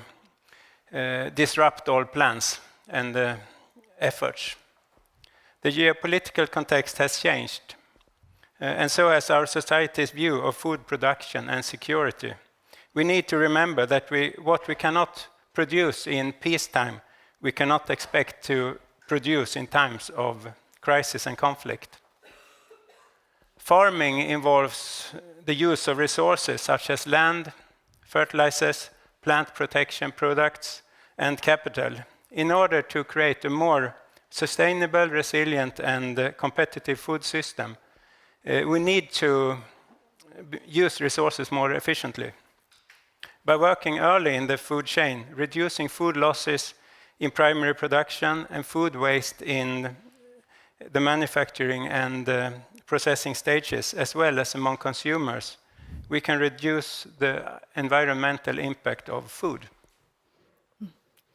disrupt all plans and efforts. The geopolitical context has changed, and so has our society's view of food production and security. We need to remember that what we cannot produce in peacetime, we cannot expect to produce in times of crisis and conflict. Farming involves the use of resources such as land, fertilizers, plant protection products, and capital in order to create a more sustainable, resilient, and competitive food system. We need to use resources more efficiently. By working early in the food chain, reducing food losses in primary production and food waste in the manufacturing and processing stages, as well as among consumers, we can reduce the environmental impact of food.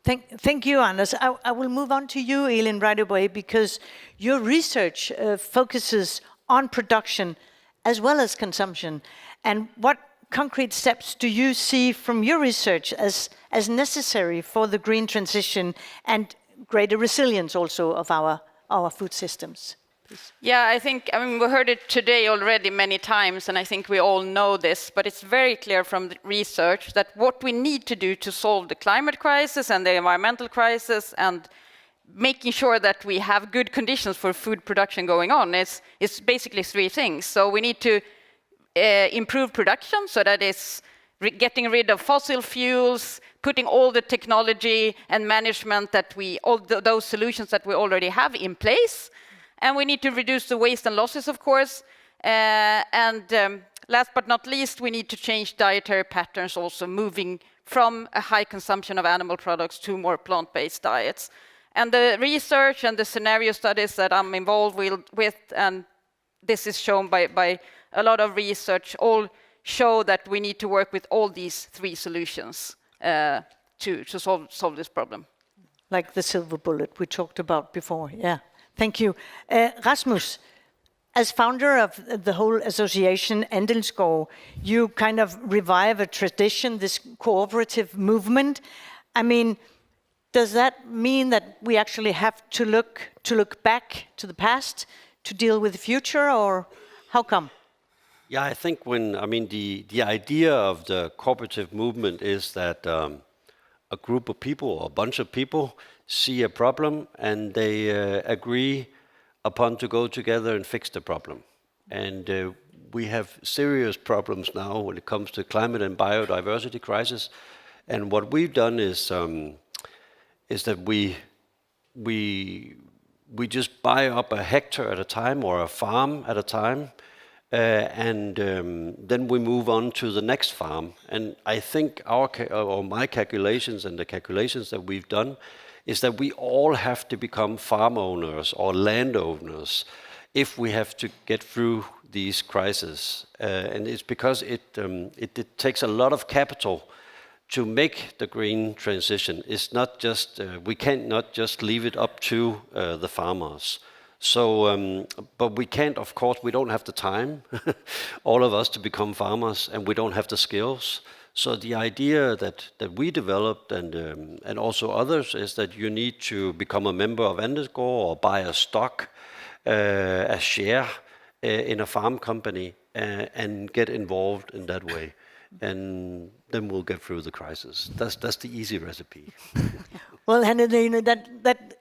Thank you, Anders. I will move on to you, Elin, right away, because your research focuses on production as well as consumption. And what concrete steps do you see from your research as necessary for the green transition and greater resilience also of our food systems? Please. Yeah, I mean, we heard it today already many times, and I think we all know this, but it's very clear from the research that what we need to do to solve the climate crisis and the environmental crisis and making sure that we have good conditions for food production going on is basically 3 things. So we need to improve production, so that is getting rid of fossil fuels, putting all the technology and management that those solutions that we already have in place. And we need to reduce the waste and losses, of course. Last but not least, we need to change dietary patterns, also moving from a high consumption of animal products to more plant-based diets. And the research and the scenario studies that I'm involved with, and this is shown by a lot of research, all show that we need to work with all these 3 solutions to solve this problem. Like the silver bullet we talked about before, yeah. Thank you. Rasmus, as founder of the whole association, Andelsgård, you kind of revive a tradition, this cooperative movement. I mean, does that mean that we actually have to look back to the past to deal with the future, or how come? Yeah, I think the idea of the cooperative movement is that a group of people or a bunch of people see a problem and they agree upon to go together and fix the problem. And we have serious problems now when it comes to climate and biodiversity crisis. And what we've done is that we just buy up a hectare at a time or a farm at a time, and then we move on to the next farm. And I think my calculations and the calculations that we've done is that we all have to become farm owners or landowners if we have to get through these crises. And it's because it takes a lot of capital to make the green transition. It's not just, we can't not just leave it up to the farmers. So, but we can't, of course, we don't have the time, all of us, to become farmers, and we don't have the skills. So the idea that we developed and also others is that you need to become a member of Andesgård or buy a stock, a share in a farm company and get involved in that way. And then we'll get through the crisis. That's the easy recipe. Well, Hanne, that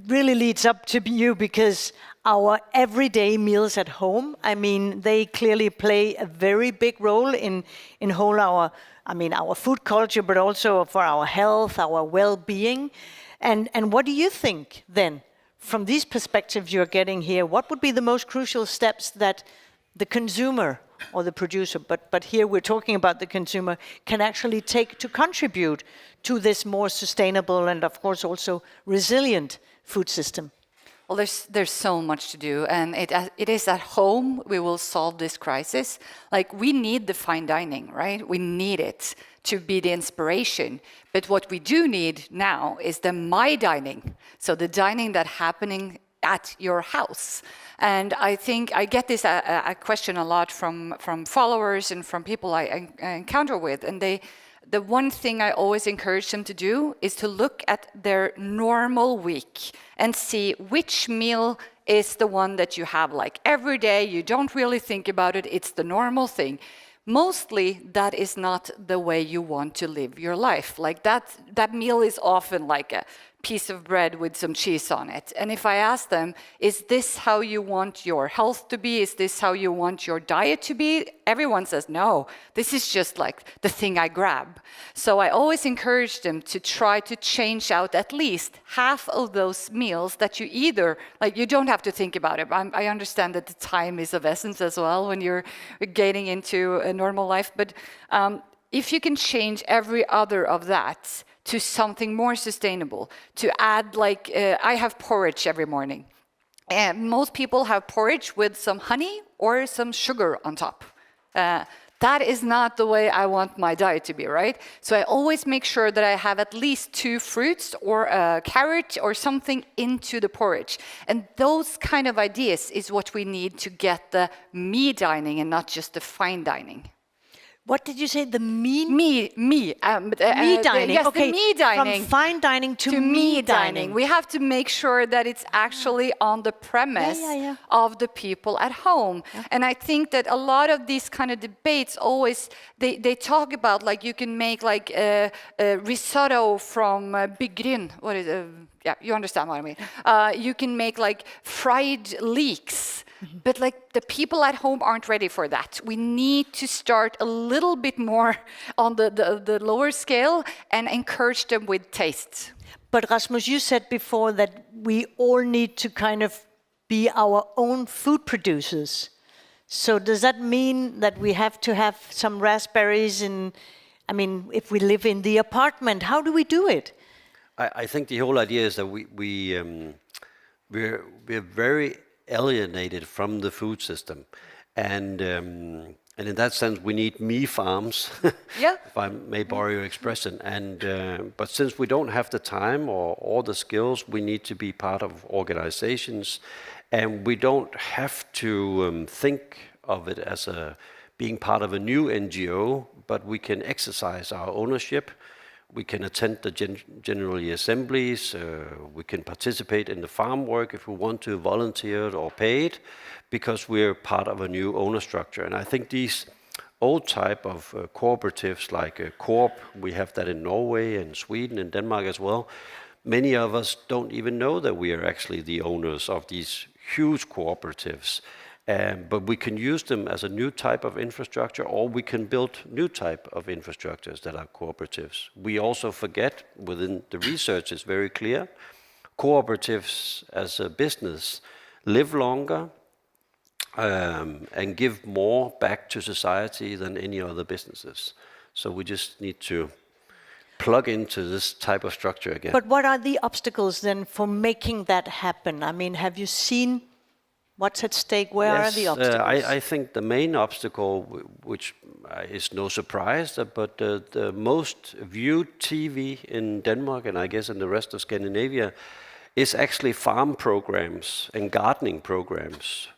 really leads up to you, because our everyday meals at home, I mean, they clearly play a very big role in our food culture, but also for our health, our well-being. And what do you think then, from these perspectives you're getting here, what would be the most crucial steps that the consumer or the producer, but here we're talking about the consumer, can actually take to contribute to this more sustainable and, of course, also resilient food system? Well, there's so much to do, and it is at home we will solve this crisis. Like, we need the fine dining, right? We need it to be the inspiration. But what we do need now is the my dining, so the dining that's happening at your house. And I think I get this a question a lot from followers and from people I encounter with, and the one thing I always encourage them to do is to look at their normal week and see which meal is the one that you have like every day. You don't really think about it. It's the normal thing. Mostly that is not the way you want to live your life. Like that meal is often like a piece of bread with some cheese on it. And if I ask them, is this how you want your health to be? Is this how you want your diet to be? Everyone says, no, this is just like the thing I grab. So I always encourage them to try to change out at least half of those meals that you either, like, you don't have to think about it. I understand that the time is of essence as well when you're getting into a normal life. But if you can change every other of that to something more sustainable, to add, like, I have porridge every morning. And most people have porridge with some honey or some sugar on top. That is not the way I want my diet to be, right? So I always make sure that I have at least 2 fruits or a carrot or something into the porridge. And those kind of ideas is what we need to get the me dining and not just the fine dining. What did you say? The me dining. Yes, okay. The me dining. From fine dining to me dining. We have to make sure that it's actually on the premise of the people at home. Yeah. And I think that a lot of these kind of debates always, they talk about, like, you can make like a risotto from byggryn. What is it? Yeah, you understand what I mean. You can make like fried leeks. But like, the people at home aren't ready for that. We need to start a little bit more on the lower scale and encourage them with taste. But Rasmus, you said before that we all need to kind of be our own food producers. So does that mean that we have to have some raspberries if we live in the apartment, how do we do it? I think the whole idea is that we're very alienated from the food system, and in that sense we need me farms, if I may borrow your expression. And but since we don't have the time or all the skills, we need to be part of organizations, and we don't have to think of it as being part of a new NGO, but we can exercise our ownership. We can attend the general assemblies, we can participate in the farm work if we want to, volunteer or paid, because we're part of a new owner structure. And I think these old type of cooperatives like Coop. We have that in Norway and Sweden and Denmark as well. Many of us don't even know that we are actually the owners of these huge cooperatives. But we can use them as a new type of infrastructure, or we can build new type of infrastructures that are cooperatives. We also forget, within the research is very clear, cooperatives as a business live longer and give more back to society than any other businesses. So we just need to plug into this type of structure again. But what are the obstacles then for making that happen? I mean, have you seen what's at stake? Where are the obstacles? I think the main obstacle, which is no surprise, but the most viewed TV in Denmark, and I guess in the rest of Scandinavia, is actually farm programs and gardening programs.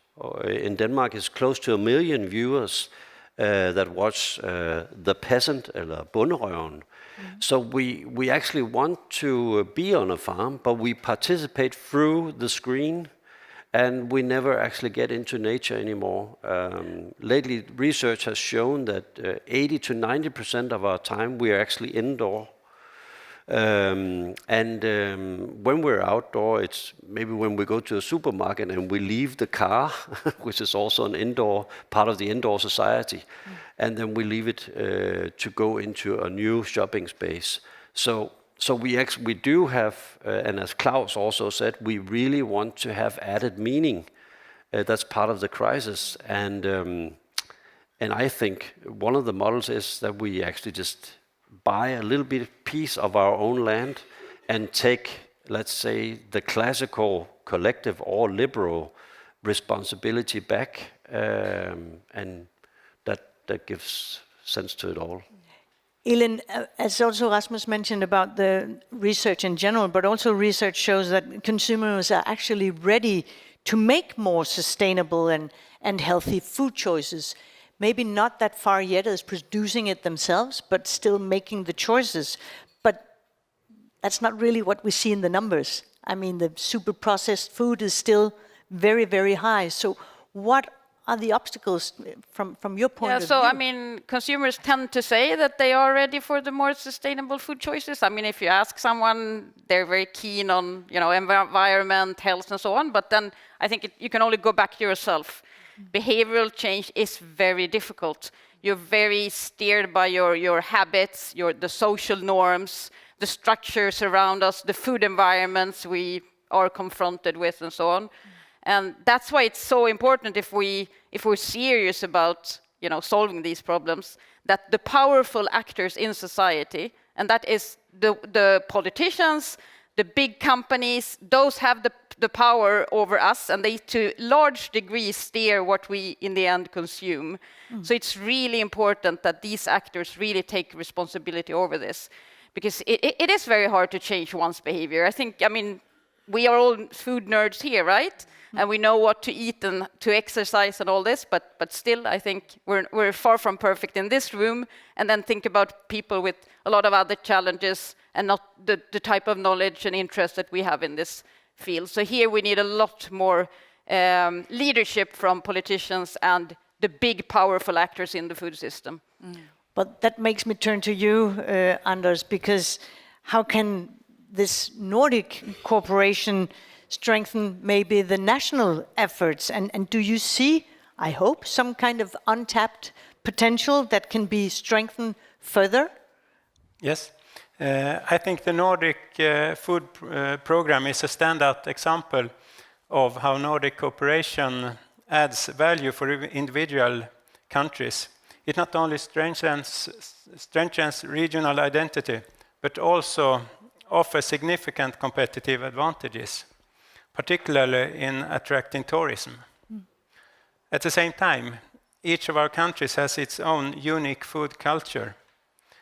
In Denmark, it's close to 1 million viewers that watch The Peasant, eller Bonderøven. So we actually want to be on a farm, but we participate through the screen, and we never actually get into nature anymore. Lately, research has shown that 80 to 90% of our time we are actually indoor. When we're outdoor, it's maybe when we go to a supermarket and we leave the car, which is also an indoor part of the indoor society, and then we leave it to go into a new shopping space. So we do have, and as Claus also said, we really want to have added meaning. That's part of the crisis, and I think one of the models is that we actually just buy a little bit piece of our own land and take, let's say, the classical collective or liberal responsibility back, and that gives sense to it all. Elin, as also Rasmus mentioned about the research in general, but also research shows that consumers are actually ready to make more sustainable and healthy food choices. Maybe not that far yet as producing it themselves, but still making the choices. But that's not really what we see in the numbers. I mean, the super processed food is still very, very high. So what are the obstacles from your point of view? So, I mean, consumers tend to say that they are ready for the more sustainable food choices. I mean, if you ask someone, they're very keen on, environment, health, and so on. But then I think you can only go back to yourself. Behavioral change is very difficult. You're very steered by your habits, the social norms, the structures around us, the food environments we are confronted with, and so on. And that's why it's so important if we're serious about solving these problems, that the powerful actors in society, and that is the politicians, the big companies, those have the power over us, and they to large degrees steer what we in the end consume. So it's really important that these actors really take responsibility over this, because it is very hard to change one's behavior. I mean, we are all food nerds here, right? And we know what to eat and to exercise and all this, but still, I think we're far from perfect in this room. And then think about people with a lot of other challenges and not the type of knowledge and interest that we have in this field. So here we need a lot more leadership from politicians and the big, powerful actors in the food system. But that makes me turn to you, Anders, because how can this Nordic cooperation strengthen maybe the national efforts? And do you see, I hope, some kind of untapped potential that can be strengthened further? Yes. I think the Nordic food program is a standout example of how Nordic cooperation adds value for individual countries. It not only strengthens regional identity, but also offers significant competitive advantages, particularly in attracting tourism. At the same time, each of our countries has its own unique food culture.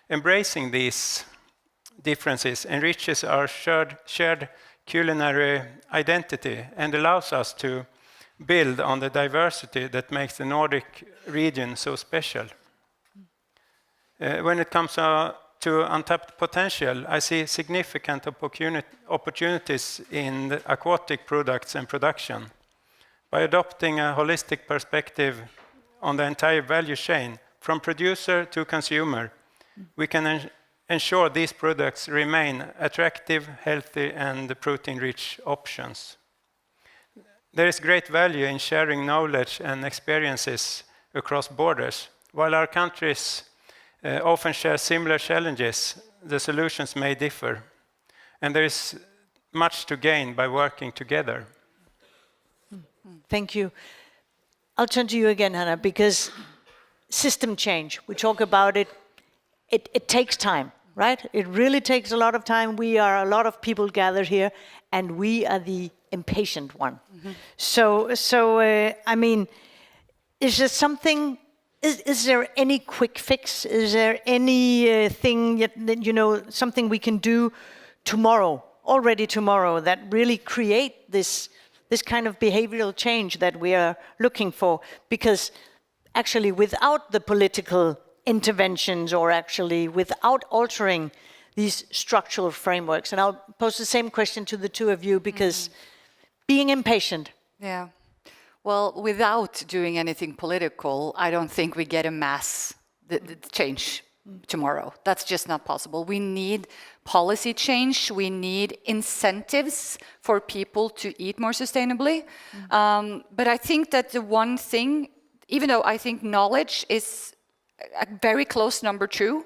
Embracing these differences enriches our shared culinary identity and allows us to build on the diversity that makes the Nordic region so special. When it comes to untapped potential, I see significant opportunities in the aquatic products and production. By adopting a holistic perspective on the entire value chain, from producer to consumer, we can ensure these products remain attractive, healthy, and protein-rich options. There is great value in sharing knowledge and experiences across borders. While our countries often share similar challenges, the solutions may differ, and there is much to gain by working together. Thank you. I'll turn to you again, Hannah, because system change, we talk about it, it takes time, right? It really takes a lot of time. We are a lot of people gathered here, and we are the impatient one. I mean, is there something, is there any quick fix? Is there any thing, you know, something we can do tomorrow, already tomorrow, that really create this kind of behavioral change that we are looking for? Because actually without the political interventions, or actually without altering these structural frameworks, and I'll pose the same question to the two of you, because being impatient. Yeah. Well, without doing anything political, I don't think we get a mass change tomorrow. That's just not possible. We need policy change. We need incentives for people to eat more sustainably. But I think that the one thing, even though I think knowledge is a very close number 2,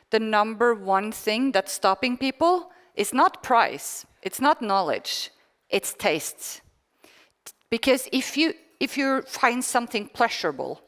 the number 1 thing that's stopping people is not price, it's not knowledge, it's taste. Because if you find something pleasurable,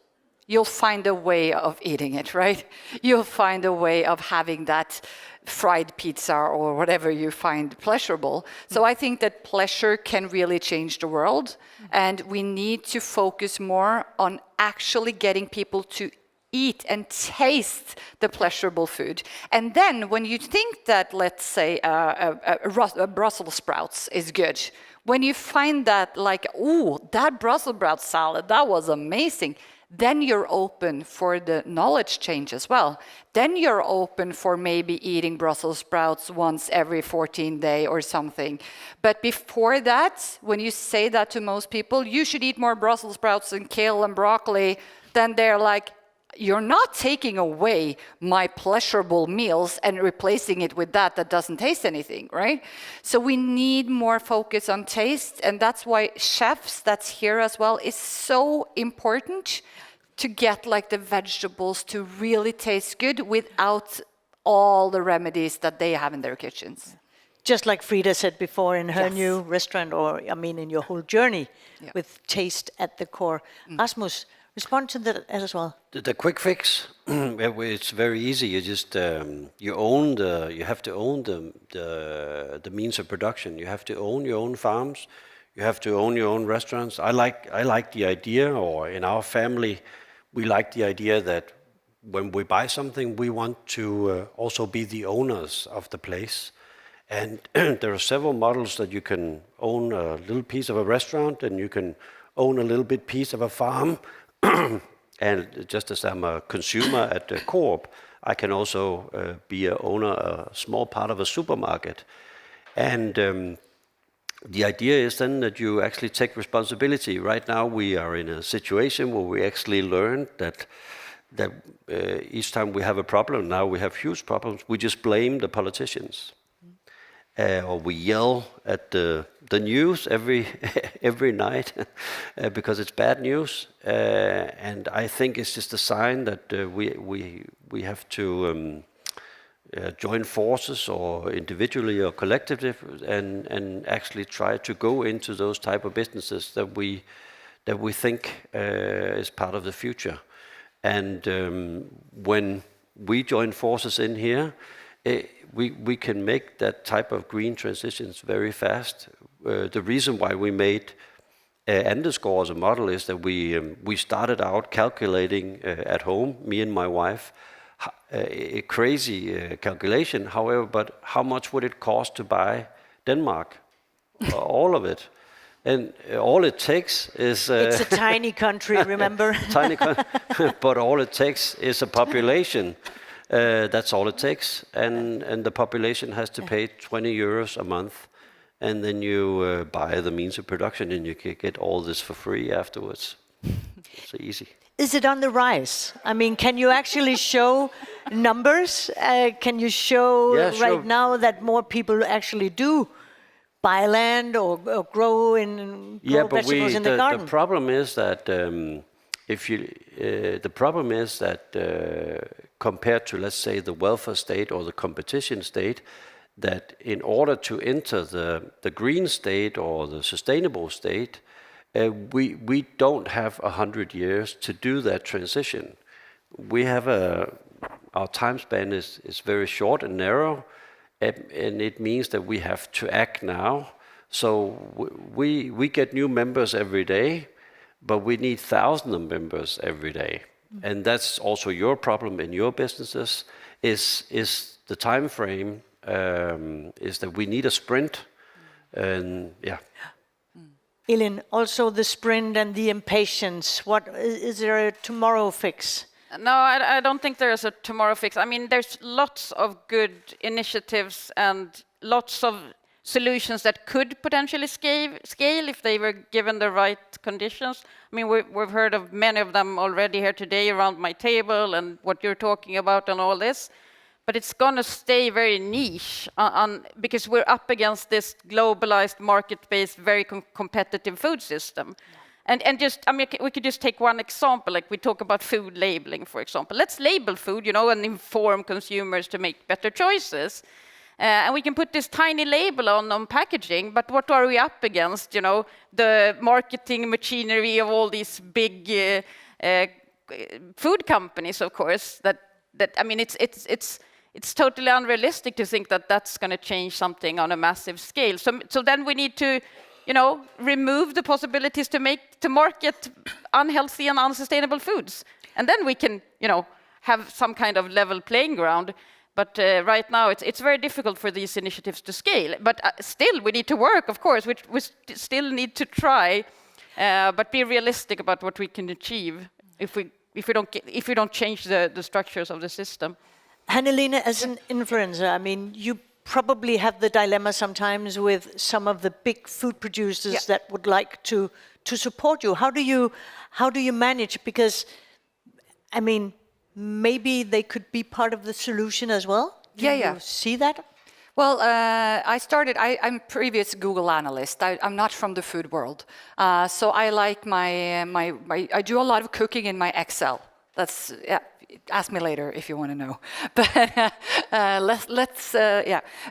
you'll find a way of eating it, right? You'll find a way of having that fried pizza or whatever you find pleasurable. So I think that pleasure can really change the world, and we need to focus more on actually getting people to eat and taste the pleasurable food. And then when you think that, let's say, a Brussels sprouts is good, when you find that, like, ooh, that Brussels sprout salad, that was amazing, then you're open for the knowledge change as well. Then you're open for maybe eating Brussels sprouts once every 14 days or something. But before that, when you say that to most people, you should eat more Brussels sprouts and kale and broccoli, then they're like, you're not taking away my pleasurable meals and replacing it with that doesn't taste anything, right? So we need more focus on taste, and that's why chefs that's here as well is so important to get like the vegetables to really taste good without all the remedies that they have in their kitchens. Just like Freda said before in her new restaurant, or I mean in your whole journey with taste at the core. Rasmus, respond to that as well. The quick fix, it's very easy. You just you have to own the means of production. You have to own your own farms. You have to own your own restaurants. I like the idea, or in our family, we like the idea that when we buy something, we want to also be the owners of the place. And there are several models that you can own a little piece of a restaurant, and you can own a little bit piece of a farm. And just as I'm a consumer at the Coop, I can also be an owner, a small part of a supermarket. And the idea is then that you actually take responsibility. Right now we are in a situation where we actually learned that each time we have a problem, now we have huge problems, we just blame the politicians. Or we yell at the news every night because it's bad news, and I think it's just a sign that we have to join forces, or individually or collectively, and actually try to go into those type of businesses that we think is part of the future. And when we join forces in here, we can make that type of green transitions very fast. The reason why we made Underscore as a model is that we started out calculating at home, me and my wife, a crazy calculation, however, but how much would it cost to buy Denmark? All of it. And all it takes is... it's a tiny country, remember? Tiny country, but all it takes is a population. That's all it takes, and the population has to pay 20 euros a month, and then you buy the means of production, and you can get all this for free afterwards. It's easy. is it on the rise? I mean, can you actually show numbers? Can you show Yeah, sure. right now that more people actually do buy land or grow vegetables in the garden? The problem is that compared to, let's say, the welfare state or the competition state, that in order to enter the green state or the sustainable state, we don't have 100 years to do that transition. We have our time span is very short and narrow, and it means that we have to act now. So we get new members every day, but we need thousands of members every day. And that's also your problem in your businesses, is the time frame, is that we need a sprint. And yeah. Elin, also the sprint and the impatience. What is there a tomorrow fix? No, I don't think there is a tomorrow fix. I mean, there's lots of good initiatives and lots of solutions that could potentially scale if they were given the right conditions. I mean, we've heard of many of them already here today around my table and what you're talking about and all this. But it's going to stay very niche because we're up against this globalized, market-based, very competitive food system. And just, I mean, we could just take one example, like we talk about food labeling, for example. Let's label food, and inform consumers to make better choices. And we can put this tiny label on packaging, but what are we up against? The marketing machinery of all these big food companies, of course. That I mean, it's totally unrealistic to think that that's going to change something on a massive scale. So then we need to, remove the possibilities to market unhealthy and unsustainable foods, and then we can, have some kind of level playing ground. But right now, it's very difficult for these initiatives to scale. But still, we need to work, of course. We still need to try, but be realistic about what we can achieve if we don't change the structures of the system. Hannelene, as an influencer, I mean, you probably have the dilemma sometimes with some of the big food producers that would like to support you. How do you manage? Because, I mean, maybe they could be part of the solution as well? Do you see that? Well, I'm a previous Google analyst. I'm not from the food world. So I like I do a lot of cooking in my Excel. That's, ask me later if you want to know. But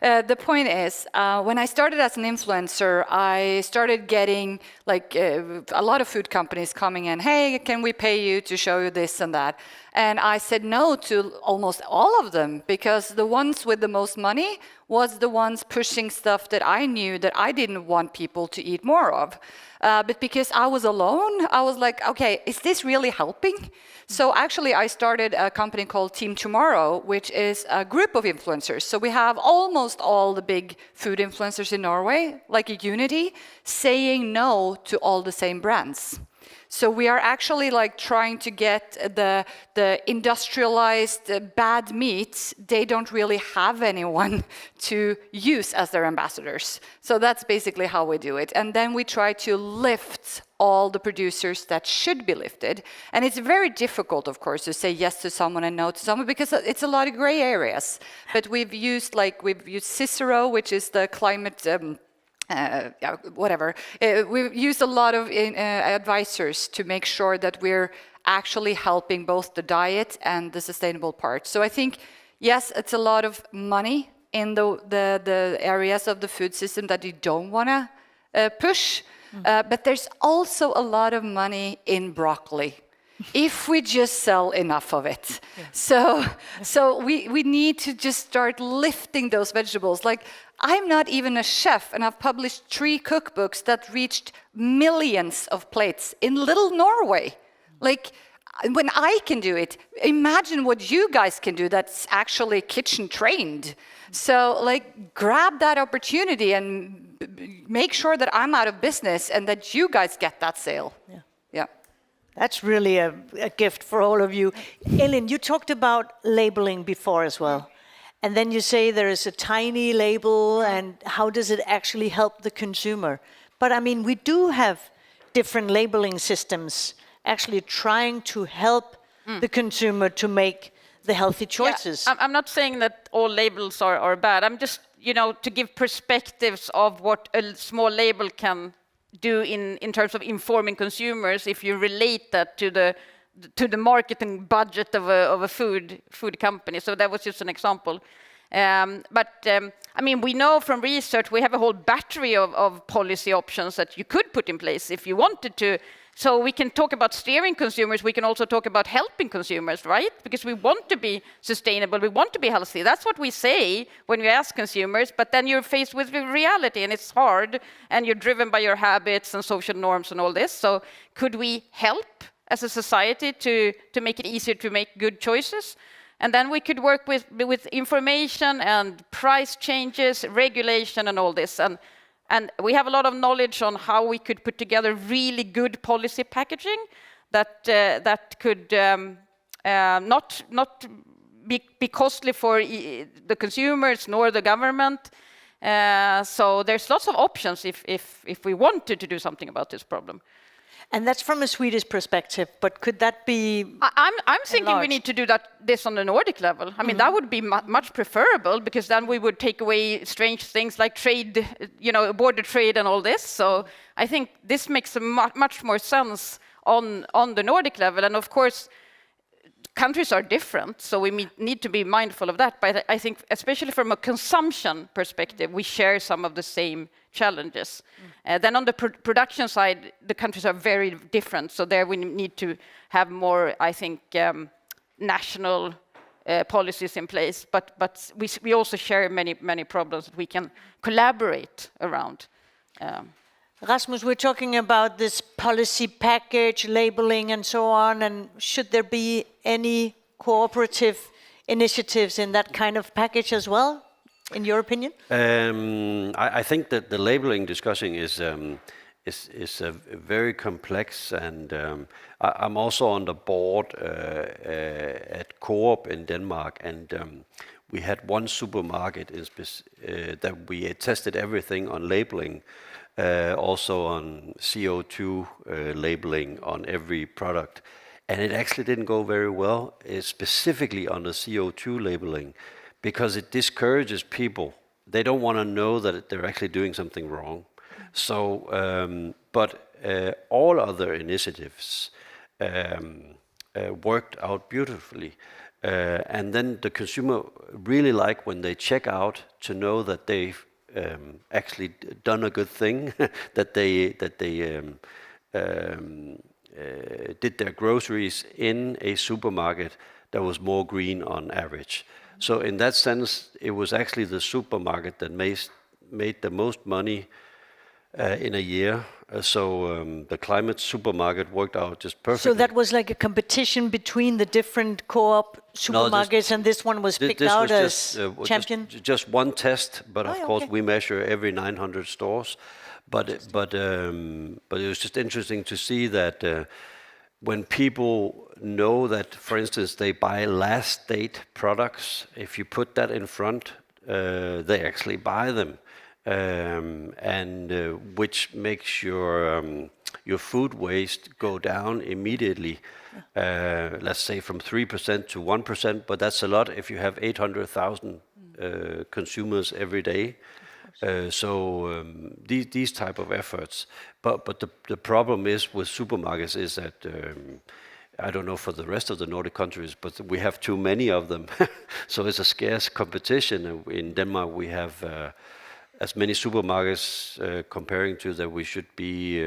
the point is, when I started as an influencer, I started getting a lot of food companies coming in, hey, can we pay you to show you this and that? And I said no to almost all of them, because the ones with the most money was the ones pushing stuff that I knew that I didn't want people to eat more of. But because I was alone, I was like, okay, is this really helping? So actually, I started a company called Team Tomorrow, which is a group of influencers. So we have almost all the big food influencers in Norway, like a unity, saying no to all the same brands. So we are actually trying to get the industrialized bad meats. They don't really have anyone to use as their ambassadors. So that's basically how we do it. And then we try to lift all the producers that should be lifted. And it's very difficult, of course, to say yes to someone and no to someone, because it's a lot of gray areas. But we've used Cicero, which is the climate we use a lot of advisors to make sure that we're actually helping both the diet and the sustainable part. So I think, yes, it's a lot of money in the areas of the food system that you don't want to push, but there's also a lot of money in broccoli, if we just sell enough of it. So we need to just start lifting those vegetables. I'm not even a chef, and I've published 3 cookbooks that reached millions of plates in little Norway. When I can do it, imagine what you guys can do that's actually kitchen trained. So grab that opportunity and make sure that I'm out of business and that you guys get that sale. Yeah. That's really a gift for all of you. Elin, you talked about labeling before as well. And then you say there is a tiny label, and how does it actually help the consumer? But I mean, we do have different labeling systems actually trying to help the consumer to make the healthy choices. Yeah, I'm not saying that all labels are bad. I'm just, to give perspectives of what a small label can do in terms of informing consumers if you relate that to the marketing budget of a food company. So that was just an example. We know from research we have a whole battery of policy options that you could put in place if you wanted to. So we can talk about steering consumers, we can also talk about helping consumers, right? Because we want to be sustainable, we want to be healthy. That's what we say when we ask consumers, but then you're faced with the reality and it's hard and you're driven by your habits and social norms and all this. So could we help as a society to make it easier to make good choices? And then we could work with information and price changes, regulation and all this. And we have a lot of knowledge on how we could put together really good policy packaging that could not be costly for the consumers nor the government. So there's lots of options if we wanted to do something about this problem. And that's from a Swedish perspective, but could that be I'm thinking we need to do this on the Nordic level. That would be much preferable, because then we would take away strange things like trade, border trade and all this. So I think this makes much more sense on the Nordic level. And of course, countries are different, so we need to be mindful of that. But I think, especially from a consumption perspective, we share some of the same challenges. Then on the production side, the countries are very different. So there we need to have more, I think, national policies in place. But we also share many problems that we can collaborate around. Rasmus, we're talking about this policy package, labeling and so on, and should there be any cooperative initiatives in that kind of package as well, in your opinion? I think that the labeling discussion is very complex, and I'm also on the board at Coop in Denmark, and we had one supermarket that we tested everything on labeling. Also on CO2 labeling on every product. And it actually didn't go very well, specifically on the CO2 labeling, because it discourages people. They don't want to know that they're actually doing something wrong. So, but all other initiatives worked out beautifully. And then the consumer really like when they check out to know that they've actually done a good thing, that they did their groceries in a supermarket that was more green on average. So in that sense, it was actually the supermarket that made the most money in a year. So the climate supermarket worked out just perfectly. So that was like a competition between the different co-op supermarkets, and this one was picked out as champion? Just one test, but of course we measure every 900 stores. But it was just interesting to see that when people know that, for instance, they buy last date products, if you put that in front, they actually buy them. Which makes your food waste go down immediately. Let's say from 3% to 1%, but that's a lot if you have 800,000 consumers every day. These type of efforts. But the problem is with supermarkets is that I don't know for the rest of the Nordic countries, but we have too many of them. So it's a scarce competition. In Denmark we have as many supermarkets comparing to that we should be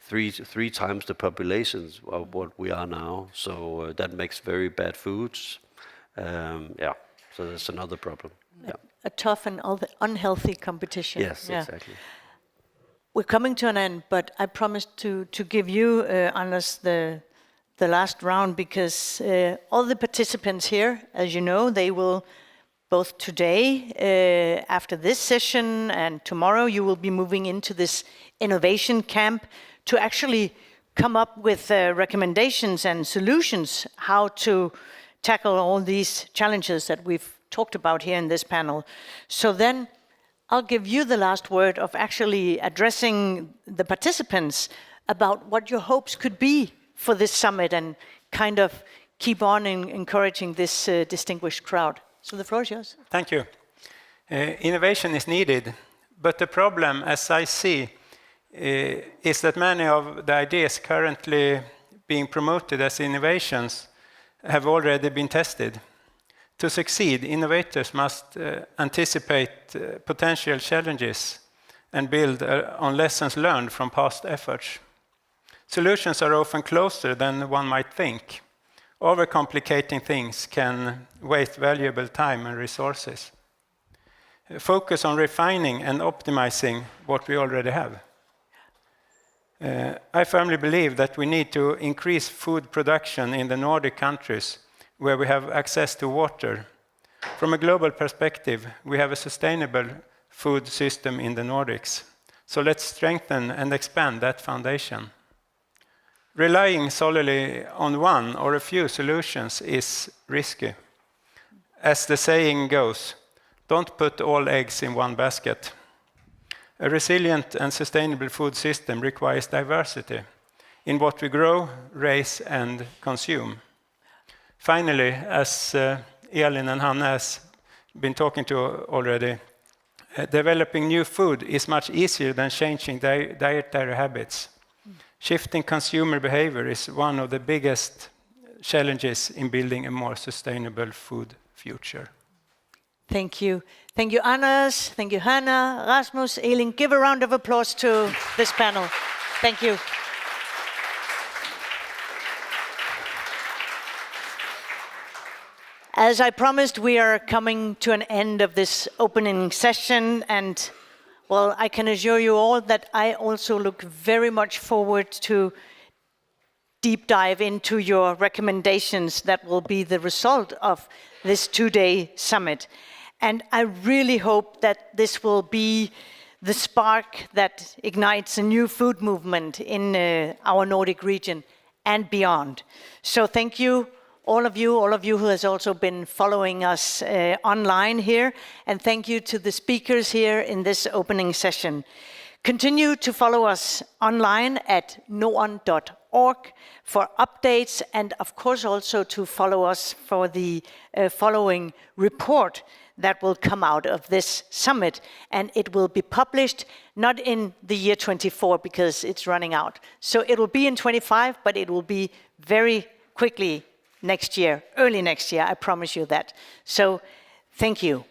three times the populations of what we are now. So that makes very bad foods. So that's another problem. A tough and unhealthy competition. Yes, exactly. We're coming to an end, but I promised to give you, Anders, the last round, because all the participants here, as you know, they will both today, after this session, and tomorrow, you will be moving into this innovation camp to actually come up with recommendations and solutions how to tackle all these challenges that we've talked about here in this panel. So then I'll give you the last word of actually addressing the participants about what your hopes could be for this summit and kind of keep on encouraging this distinguished crowd. So the floor is yours. Thank you. Innovation is needed, but the problem, as I see, is that many of the ideas currently being promoted as innovations have already been tested. To succeed, innovators must anticipate potential challenges and build on lessons learned from past efforts. Solutions are often closer than one might think. Overcomplicating things can waste valuable time and resources. Focus on refining and optimizing what we already have. I firmly believe that we need to increase food production in the Nordic countries where we have access to water. From a global perspective, we have a sustainable food system in the Nordics. So let's strengthen and expand that foundation. Relying solely on one or a few solutions is risky. As the saying goes, don't put all eggs in one basket. A resilient and sustainable food system requires diversity in what we grow, raise, and consume. Finally, as Elin and Hanna has been talking to already, developing new food is much easier than changing dietary habits. Shifting consumer behavior is one of the biggest challenges in building a more sustainable food future. Thank you. Thank you, Anders. Thank you, Hanna, Rasmus, Elin. Give a round of applause to this panel. Thank you. As I promised, we are coming to an end of this opening session, and well, I can assure you all that I also look very much forward to deep dive into your recommendations that will be the result of this two-day summit. And I really hope that this will be the spark that ignites a new food movement in our Nordic region and beyond. So thank you, all of you who has also been following us online here, and thank you to the speakers here in this opening session. Continue to follow us online at norden.org for updates, and of course also to follow us for the following report that will come out of this summit, and it will be published not in the year 24 because it's running out. So it will be in 25, but it will be very quickly next year, early next year, I promise you that. So thank you.